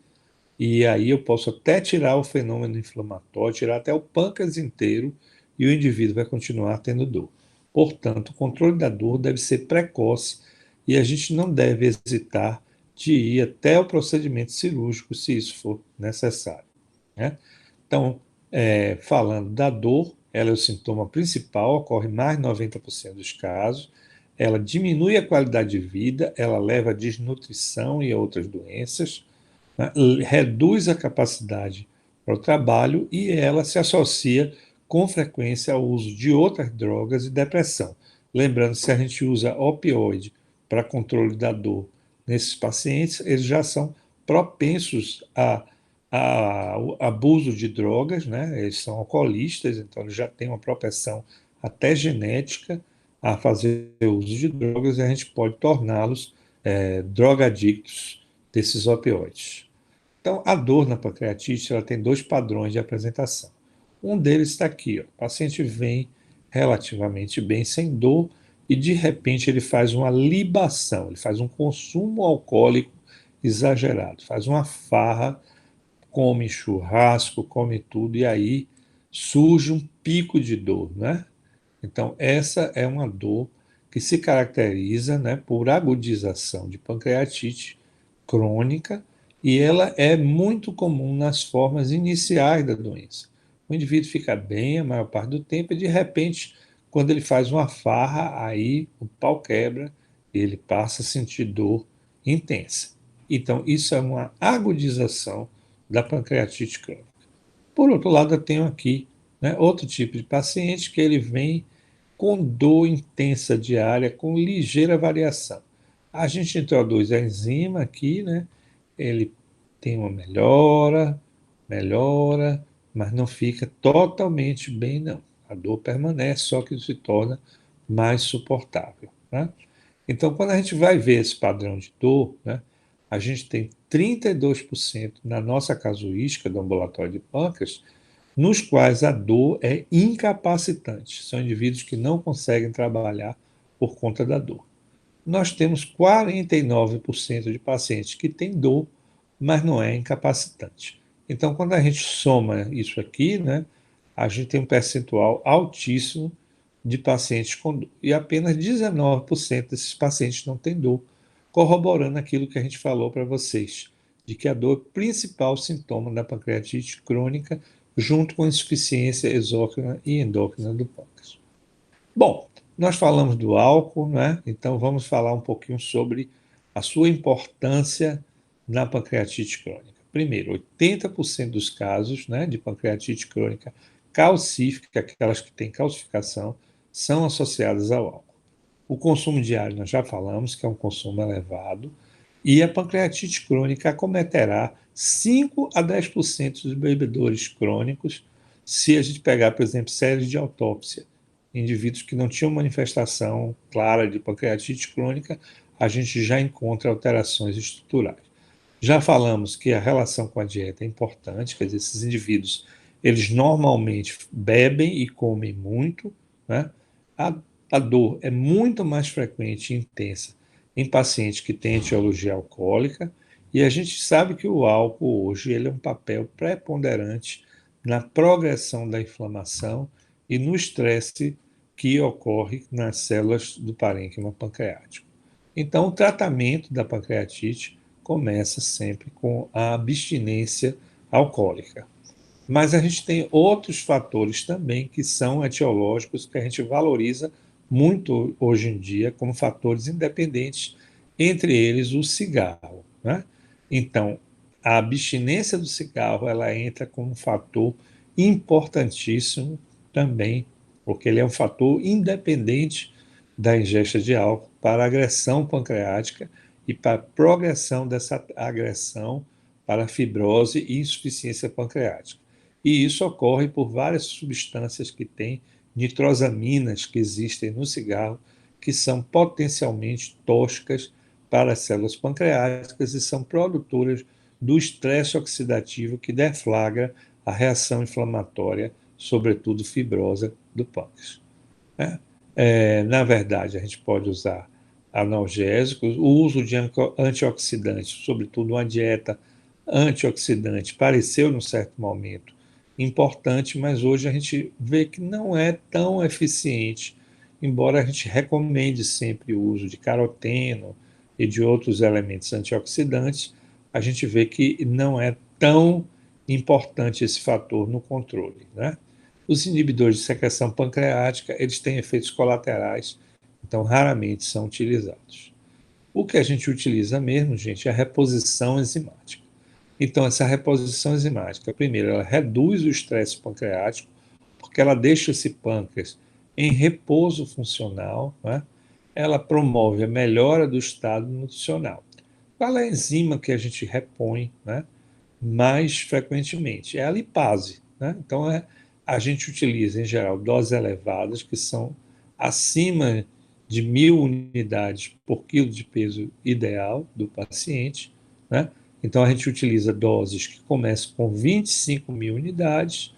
e aí eu posso até tirar o fenômeno inflamatório, tirar até o pâncreas inteiro, e o indivíduo vai continuar tendo dor. Portanto, o controle da dor deve ser precoce e a gente não deve hesitar de ir até o procedimento cirúrgico se isso for necessário, né? Então, falando da dor, ela é o sintoma principal, ocorre em mais de 90% dos casos. ela diminui a qualidade de vida, ela leva à desnutrição e a outras doenças, né? Reduz a capacidade para o trabalho e ela se associa com frequência ao uso de outras drogas e depressão. Lembrando, se a gente usa opioide para controle da dor nesses pacientes, eles já são propensos a abuso de drogas, né? Eles são alcoolistas, então eles já têm uma propensão até genética a fazer uso de drogas e a gente pode torná-los drogadictos desses opioides. Então, a dor na pancreatite ela tem dois padrões de apresentação. Um deles está aqui, ó. O paciente vem relativamente bem, sem dor, e de repente ele faz uma libação, ele faz um consumo alcoólico exagerado, faz uma farra, come churrasco, come tudo, e aí surge um pico de dor, né? Então, essa é uma dor que se caracteriza, né, por agudização de pancreatite crônica e ela é muito comum nas formas iniciais da doença. O indivíduo fica bem a maior parte do tempo e, de repente, quando ele faz uma farra, aí o pau quebra e ele passa a sentir dor intensa. Então, isso é uma agudização da pancreatite crônica. Por outro lado, eu tenho aqui, né, outro tipo de paciente que ele vem com dor intensa diária, com ligeira variação. A gente introduz a enzima aqui, né? Ele tem uma melhora, mas não fica totalmente bem, não. A dor permanece, só que se torna mais suportável, né? Então, quando a gente vai ver esse padrão de dor, né, a gente tem 32% na nossa casuística do ambulatório de pâncreas nos quais a dor é incapacitante. São indivíduos que não conseguem trabalhar por conta da dor. Nós temos 49% de pacientes que têm dor, mas não é incapacitante. Então, quando a gente soma isso aqui, né, a gente tem um percentual altíssimo de pacientes com dor. E apenas 19% desses pacientes não têm dor, corroborando aquilo que a gente falou para vocês, de que a dor é o principal sintoma da pancreatite crônica, junto com insuficiência exócrina e endócrina do pâncreas. Bom, nós falamos do álcool, né? Então vamos falar um pouquinho sobre a sua importância na pancreatite crônica. Primeiro, 80% dos casos, né, de pancreatite crônica calcífica, aquelas que têm calcificação, são associadas ao álcool. O consumo diário, nós já falamos que é um consumo elevado, e a pancreatite crônica acometerá 5 a 10% dos bebedores crônicos, se a gente pegar, por exemplo, séries de autópsia. Indivíduos que não tinham manifestação clara de pancreatite crônica, a gente já encontra alterações estruturais. Já falamos que a relação com a dieta é importante, quer dizer, esses indivíduos, eles normalmente bebem e comem muito, né? A, a dor é muito mais frequente e intensa em pacientes que têm etiologia alcoólica, e a gente sabe que o álcool hoje ele é um papel preponderante na progressão da inflamação e no estresse que ocorre nas células do parênquima pancreático. Então, o tratamento da pancreatite começa sempre com a abstinência alcoólica. Mas a gente tem outros fatores também que são etiológicos, que a gente valoriza muito hoje em dia como fatores independentes, entre eles o cigarro, né? Então, a abstinência do cigarro ela entra como um fator importantíssimo também, porque ele é um fator independente da ingesta de álcool para a agressão pancreática e para a progressão dessa agressão para a fibrose e insuficiência pancreática. E isso ocorre por várias substâncias que têm nitrosaminas que existem no cigarro, que são potencialmente tóxicas para as células pancreáticas e são produtoras do estresse oxidativo que deflagra a reação inflamatória, sobretudo fibrosa, do pâncreas, né? Na verdade, a gente pode usar analgésicos, o uso de antioxidantes, sobretudo uma dieta antioxidante, pareceu, num certo momento, importante, mas hoje a gente vê que não é tão eficiente, embora a gente recomende sempre o uso de caroteno e de outros elementos antioxidantes, a gente vê que não é tão importante esse fator no controle, né? Os inibidores de secreção pancreática, eles têm efeitos colaterais Então, raramente são utilizados. O que a gente utiliza mesmo, gente, é a reposição enzimática. Então, essa reposição enzimática, primeiro, ela reduz o estresse pancreático, porque ela deixa esse pâncreas em repouso funcional, né? Ela promove a melhora do estado nutricional. Qual é a enzima que a gente repõe, né, mais frequentemente? É a lipase, né? Então, a gente utiliza, em geral, doses elevadas, que são acima de 1.000 unidades por quilo de peso ideal do paciente, né? Então, a gente utiliza doses que começam com 25 mil unidades,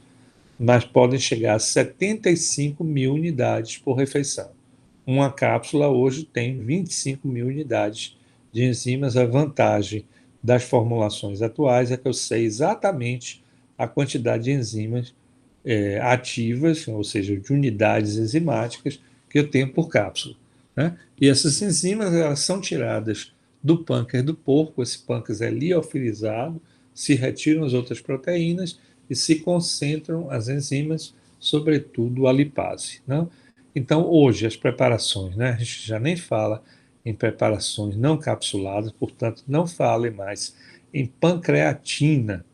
mas podem chegar a 75 mil unidades por refeição. Uma cápsula hoje tem 25 mil unidades de enzimas. A vantagem das formulações atuais é que eu sei exatamente a quantidade de enzimas ativas, ou seja, de unidades enzimáticas que eu tenho por cápsula, né? E essas enzimas, elas são tiradas do pâncreas do porco. Esse pâncreas é liofilizado, se retiram as outras proteínas e se concentram as enzimas, sobretudo a lipase, né? Então, hoje, as preparações, né, a gente já nem fala em preparações não capsuladas, portanto, não fale mais em pancreatina,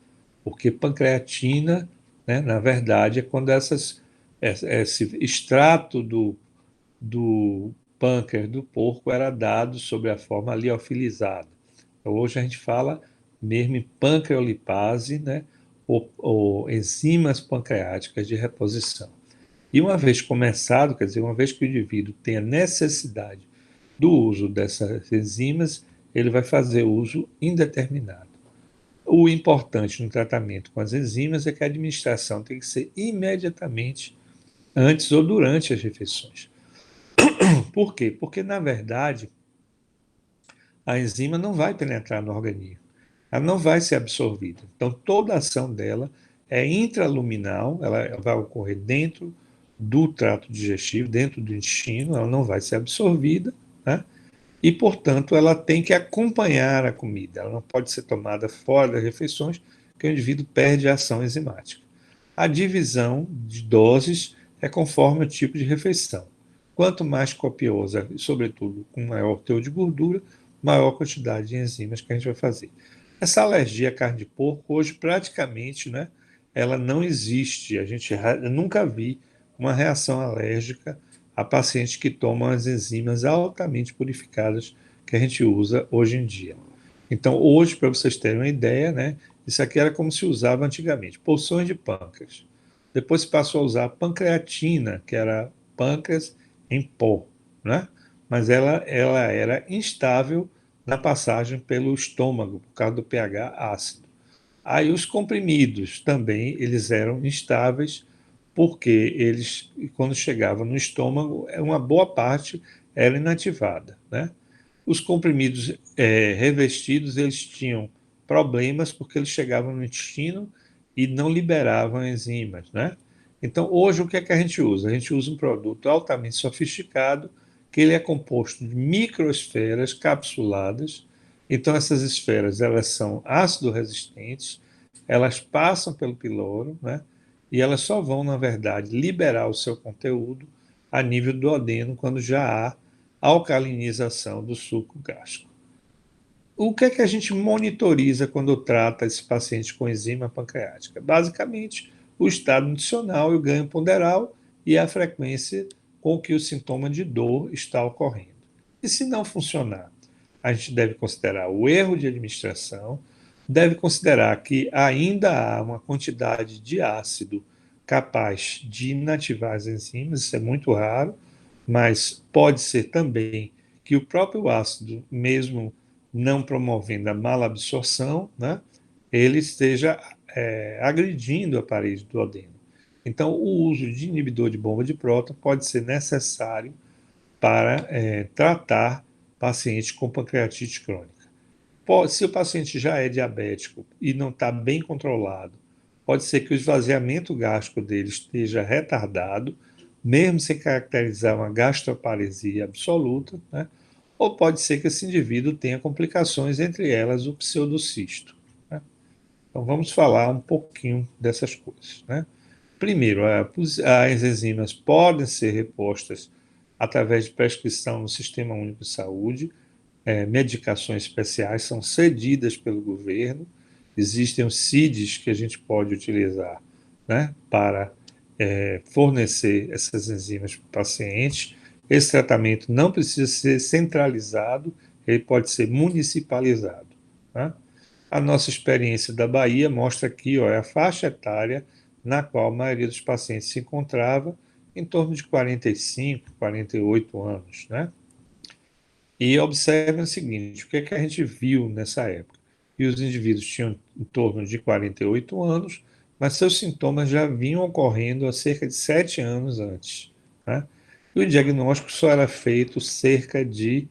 porque pancreatina, né, na verdade, é quando esse extrato do pâncreas do porco era dado sob a forma liofilizada. Então, hoje a gente fala mesmo em pancreolipase, né, ou enzimas pancreáticas de reposição. E uma vez começado, quer dizer, uma vez que o indivíduo tem a necessidade do uso dessas enzimas, ele vai fazer uso indeterminado. O importante no tratamento com as enzimas é que a administração tem que ser imediatamente antes ou durante as refeições. Por quê? Porque, na verdade, a enzima não vai penetrar no organismo, ela não vai ser absorvida. Então, toda a ação dela é intraluminal, ela vai ocorrer dentro do trato digestivo, dentro do intestino, ela não vai ser absorvida, né? E, portanto, ela tem que acompanhar a comida, ela não pode ser tomada fora das refeições, porque o indivíduo perde a ação enzimática. A divisão de doses é conforme o tipo de refeição. Quanto mais copiosa, sobretudo com maior teor de gordura, maior quantidade de enzimas que a gente vai fazer. Essa alergia à carne de porco, hoje praticamente, né, ela não existe. Eu nunca vi uma reação alérgica a pacientes que tomam as enzimas altamente purificadas que a gente usa hoje em dia. Então, hoje, para vocês terem uma ideia, né, isso aqui era como se usava antigamente, porções de pâncreas. Depois se passou a usar pancreatina, que era pâncreas em pó, né? Mas ela era instável na passagem pelo estômago, por causa do pH ácido. Aí os comprimidos também, eles eram instáveis, porque eles, quando chegavam no estômago, uma boa parte era inativada, né? Os comprimidos revestidos, eles tinham problemas porque eles chegavam no intestino e não liberavam enzimas, né? Então, hoje, o que é que a gente usa? A gente usa um produto altamente sofisticado, que ele é composto de microesferas capsuladas. Então, essas esferas, elas são ácido resistentes, elas passam pelo piloro, né? E elas só vão, na verdade, liberar o seu conteúdo a nível do duodeno quando já há alcalinização do suco gástrico. O que é que a gente monitoriza quando trata esse paciente com enzima pancreática? Basicamente, o estado nutricional e o ganho ponderal e a frequência com que o sintoma de dor está ocorrendo. E se não funcionar, a gente deve considerar o erro de administração, deve considerar que ainda há uma quantidade de ácido capaz de inativar as enzimas, isso é muito raro, mas pode ser também que o próprio ácido, mesmo não promovendo a malabsorção, né, ele esteja agredindo a parede do duodeno. Então, o uso de inibidor de bomba de próton pode ser necessário para tratar pacientes com pancreatite crônica. Se o paciente já é diabético e não está bem controlado, pode ser que o esvaziamento gástrico dele esteja retardado, mesmo sem caracterizar uma gastroparesia absoluta, né? Ou pode ser que esse indivíduo tenha complicações, entre elas o pseudocisto, né? Então vamos falar um pouquinho dessas coisas, né? Primeiro, as enzimas podem ser repostas através de prescrição no Sistema Único de Saúde. Medicações especiais são cedidas pelo governo, existem os CIDs que a gente pode utilizar, né, para fornecer essas enzimas para o paciente. Esse tratamento não precisa ser centralizado, ele pode ser municipalizado, né? A nossa experiência da Bahia mostra aqui, ó, é a faixa etária na qual a maioria dos pacientes se encontrava, em torno de 45, 48 anos, né? E observe o seguinte, o que é que a gente viu nessa época? E os indivíduos tinham em torno de 48 anos, mas seus sintomas já vinham ocorrendo há cerca de 7 anos antes, né? E o diagnóstico só era feito cerca de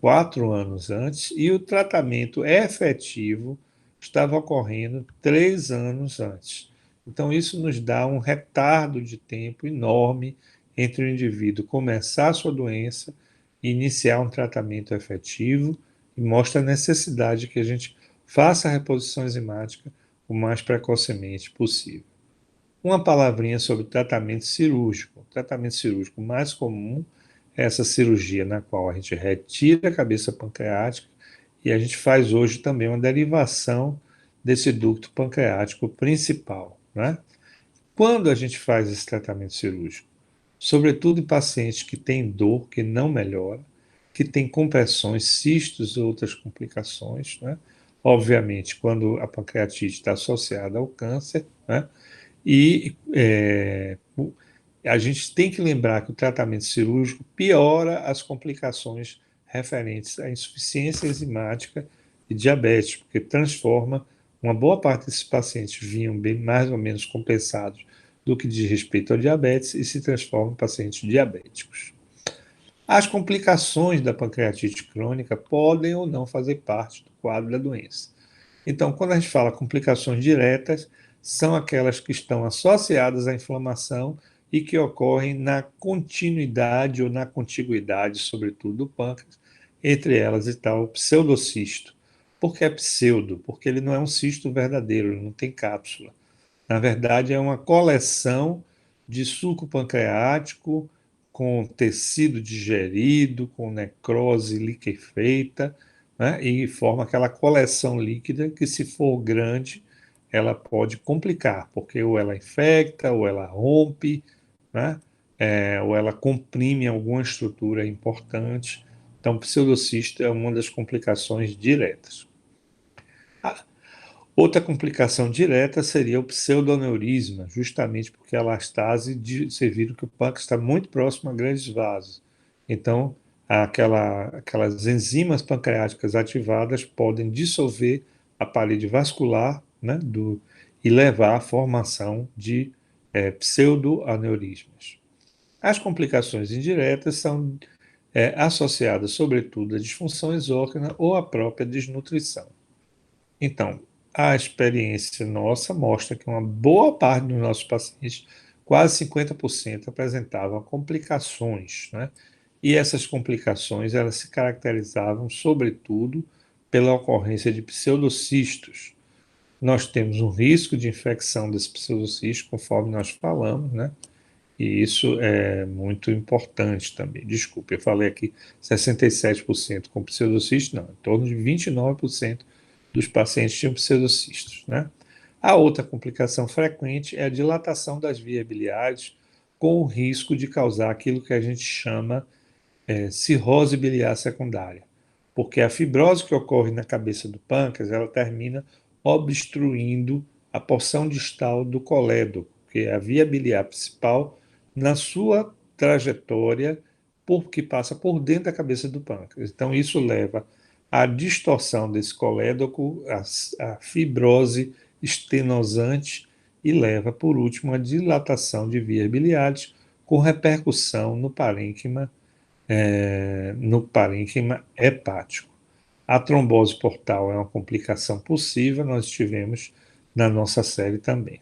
4 anos antes, e o tratamento efetivo estava ocorrendo 3 anos antes. Então, isso nos dá um retardo de tempo enorme entre o indivíduo começar a sua doença iniciar um tratamento efetivo e mostra a necessidade que a gente faça a reposição enzimática o mais precocemente possível. Uma palavrinha sobre tratamento cirúrgico. O tratamento cirúrgico mais comum é essa cirurgia na qual a gente retira a cabeça pancreática e a gente faz hoje também uma derivação desse ducto pancreático principal, né? Quando a gente faz esse tratamento cirúrgico? Sobretudo em pacientes que têm dor, que não melhora, que têm compressões, cistos e outras complicações, né? Obviamente, quando a pancreatite está associada ao câncer, né? E a gente tem que lembrar que o tratamento cirúrgico piora as complicações referentes à insuficiência enzimática e diabetes, porque transforma uma boa parte desses pacientes vinham bem mais ou menos compensados do que diz respeito ao diabetes e se transformam em pacientes diabéticos. As complicações da pancreatite crônica podem ou não fazer parte do quadro da doença. Então, quando a gente fala complicações diretas, são aquelas que estão associadas à inflamação e que ocorrem na continuidade ou na contiguidade, sobretudo do pâncreas, entre elas está o pseudocisto. Por que é pseudo? Porque ele não é um cisto verdadeiro, ele não tem cápsula. Na verdade, é uma coleção de suco pancreático com tecido digerido, com necrose liquefeita, né? E forma aquela coleção líquida que, se for grande, ela pode complicar, porque ou ela infecta, ou ela rompe, né? Ou ela comprime alguma estrutura importante. Então, pseudocisto é uma das complicações diretas. Outra complicação direta seria o pseudoneurisma, justamente porque a elastase, vocês viram que o pâncreas está muito próximo a grandes vasos. Então, aquelas enzimas pancreáticas ativadas podem dissolver a parede vascular, né, e levar à formação de pseudoaneurismas. As complicações indiretas são associadas, sobretudo, à disfunção exócrina ou à própria desnutrição. Então, a experiência nossa mostra que uma boa parte dos nossos pacientes, quase 50%, apresentavam complicações, né? E essas complicações, elas se caracterizavam, sobretudo, pela ocorrência de pseudocistos. Nós temos um risco de infecção desse pseudocistos, conforme nós falamos, né? E isso é muito importante também. Desculpe, eu falei aqui 67% com pseudocistos, não, em torno de 29% dos pacientes tinham pseudocistos, né? A outra complicação frequente é a dilatação das vias biliares, com o risco de causar aquilo que a gente chama cirrose biliar secundária, porque a fibrose que ocorre na cabeça do pâncreas, ela termina obstruindo a porção distal do colédoco, que é a via biliar principal, na sua trajetória, que passa por dentro da cabeça do pâncreas. Então, isso leva à distorção desse colédoco, à fibrose estenosante e leva, por último, à dilatação de vias biliares, com repercussão no parênquima hepático. A trombose portal é uma complicação possível, nós tivemos na nossa série também.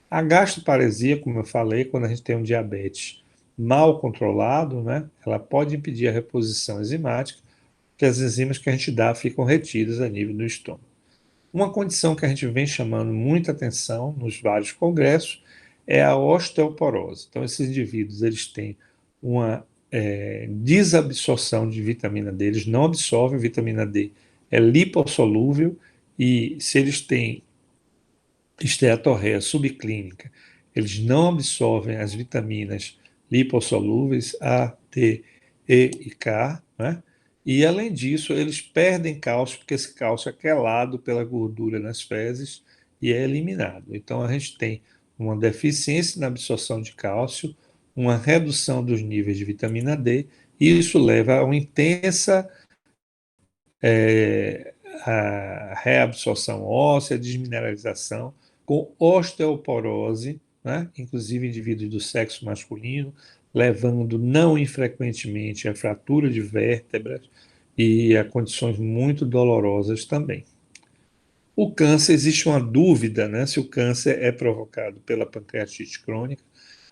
A gastroparesia, como eu falei, quando a gente tem um diabetes mal controlado, né, ela pode impedir a reposição enzimática, porque as enzimas que a gente dá ficam retidas a nível do estômago. Uma condição que a gente vem chamando muita atenção nos vários congressos é a osteoporose. Então, esses indivíduos, eles têm uma desabsorção de vitamina D, eles não absorvem vitamina D, é lipossolúvel, e se eles têm esteatorreia subclínica, eles não absorvem as vitaminas lipossolúveis A, D, E e K, né? E além disso, eles perdem cálcio, porque esse cálcio é quelado pela gordura nas fezes e é eliminado. Então a gente tem uma deficiência na absorção de cálcio, uma redução dos níveis de vitamina D, e isso leva a uma intensa a reabsorção óssea, desmineralização, com osteoporose, né? Inclusive indivíduos do sexo masculino, levando não infrequentemente a fratura de vértebras e a condições muito dolorosas também. O câncer, existe uma dúvida, né, se o câncer é provocado pela pancreatite crônica.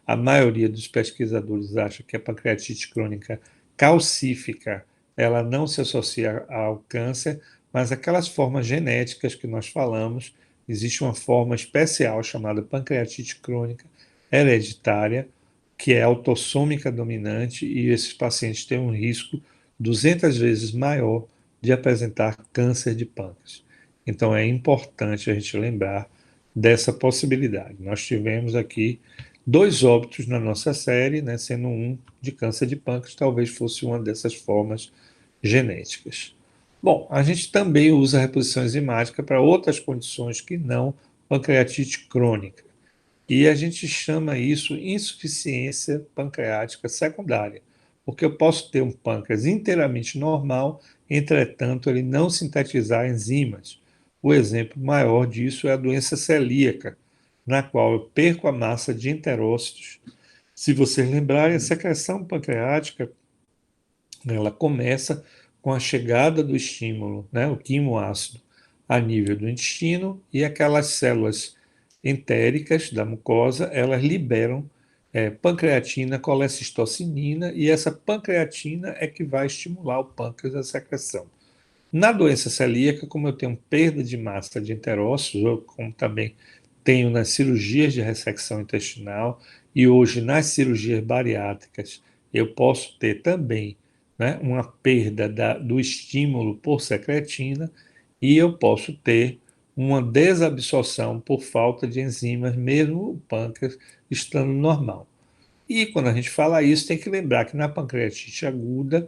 A maioria dos pesquisadores acha que a pancreatite crônica calcífica, ela não se associa ao câncer, mas aquelas formas genéticas que nós falamos, existe uma forma especial chamada pancreatite crônica hereditária, que é autossômica dominante, e esses pacientes têm um risco 200 vezes maior de apresentar câncer de pâncreas. Então é importante a gente lembrar dessa possibilidade. Nós tivemos aqui 2 óbitos na nossa série, né, sendo um de câncer de pâncreas, talvez fosse uma dessas formas genéticas. Bom, a gente também usa a reposição enzimática para outras condições que não pancreatite crônica. E a gente chama isso insuficiência pancreática secundária, porque eu posso ter um pâncreas inteiramente normal, entretanto, ele não sintetizar enzimas. O exemplo maior disso é a doença celíaca, na qual eu perco a massa de enterócitos. Se vocês lembrarem, a secreção pancreática, ela começa com a chegada do estímulo, né, o quimoácido, a nível do intestino, e aquelas células entéricas da mucosa, elas liberam pancreatina, colecistocinina, e essa pancreatina é que vai estimular o pâncreas a secreção. Na doença celíaca, como eu tenho perda de massa de enterócitos, ou como também tenho nas cirurgias de ressecção intestinal, e hoje nas cirurgias bariátricas, eu posso ter também, né, uma perda do estímulo por secretina, e eu posso ter uma desabsorção por falta de enzimas, mesmo o pâncreas estando normal. E quando a gente fala isso, tem que lembrar que na pancreatite aguda,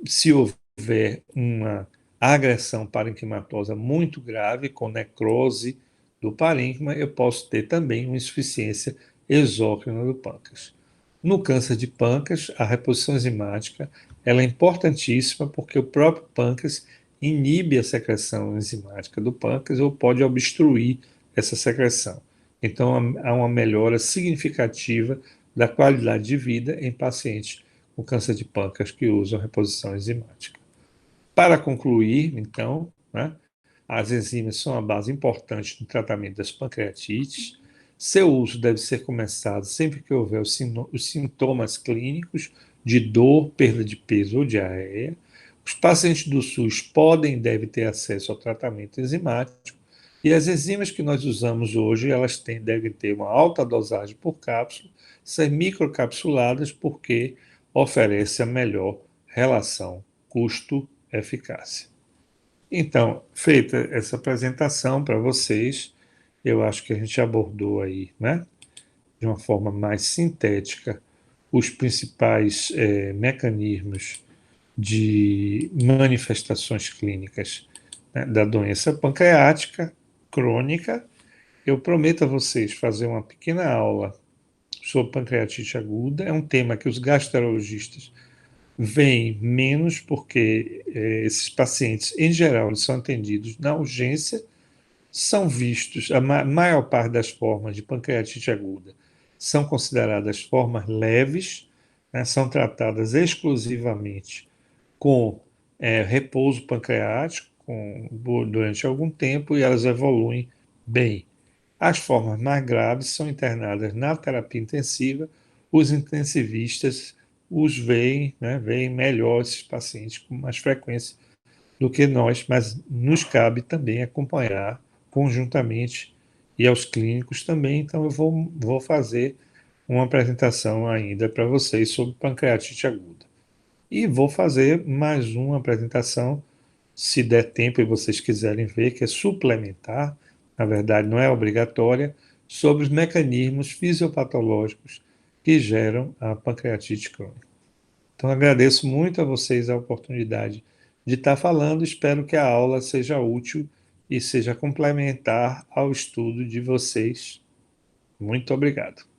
se houver uma agressão parenquimatosa muito grave, com necrose do parênquima, eu posso ter também uma insuficiência exócrina do pâncreas. No câncer de pâncreas, a reposição enzimática ela é importantíssima porque o próprio pâncreas inibe a secreção enzimática do pâncreas ou pode obstruir essa secreção. Então, há uma melhora significativa da qualidade de vida em pacientes com câncer de pâncreas que usam reposição enzimática. Para concluir, então, né, as enzimas são a base importante no tratamento das pancreatites. Seu uso deve ser começado sempre que houver os sintomas clínicos de dor, perda de peso ou diarreia. Os pacientes do SUS podem e devem ter acesso ao tratamento enzimático. E as enzimas que nós usamos hoje, devem ter uma alta dosagem por cápsula, ser microcapsuladas, porque oferece a melhor relação custo-eficácia. Então, feita essa apresentação para vocês, eu acho que a gente abordou aí, né, de uma forma mais sintética, os principais mecanismos de manifestações clínicas, né, da doença pancreática crônica. Eu prometo a vocês fazer uma pequena aula sobre pancreatite aguda. É um tema que os gastroenterologistas veem menos, porque esses pacientes, em geral, eles são atendidos na urgência, são vistos, a maior parte das formas de pancreatite aguda são consideradas formas leves, né, são tratadas exclusivamente com repouso pancreático durante algum tempo, e elas evoluem bem. As formas mais graves são internadas na terapia intensiva, os intensivistas os veem, né, veem melhor esses pacientes com mais frequência do que nós, mas nos cabe também acompanhar conjuntamente, e aos clínicos também. Então eu vou fazer uma apresentação ainda para vocês sobre pancreatite aguda. E vou fazer mais uma apresentação, se der tempo e vocês quiserem ver, que é suplementar, na verdade não é obrigatória, sobre os mecanismos fisiopatológicos que geram a pancreatite crônica. Então agradeço muito a vocês a oportunidade de estar falando, espero que a aula seja útil e seja complementar ao estudo de vocês. Muito obrigado.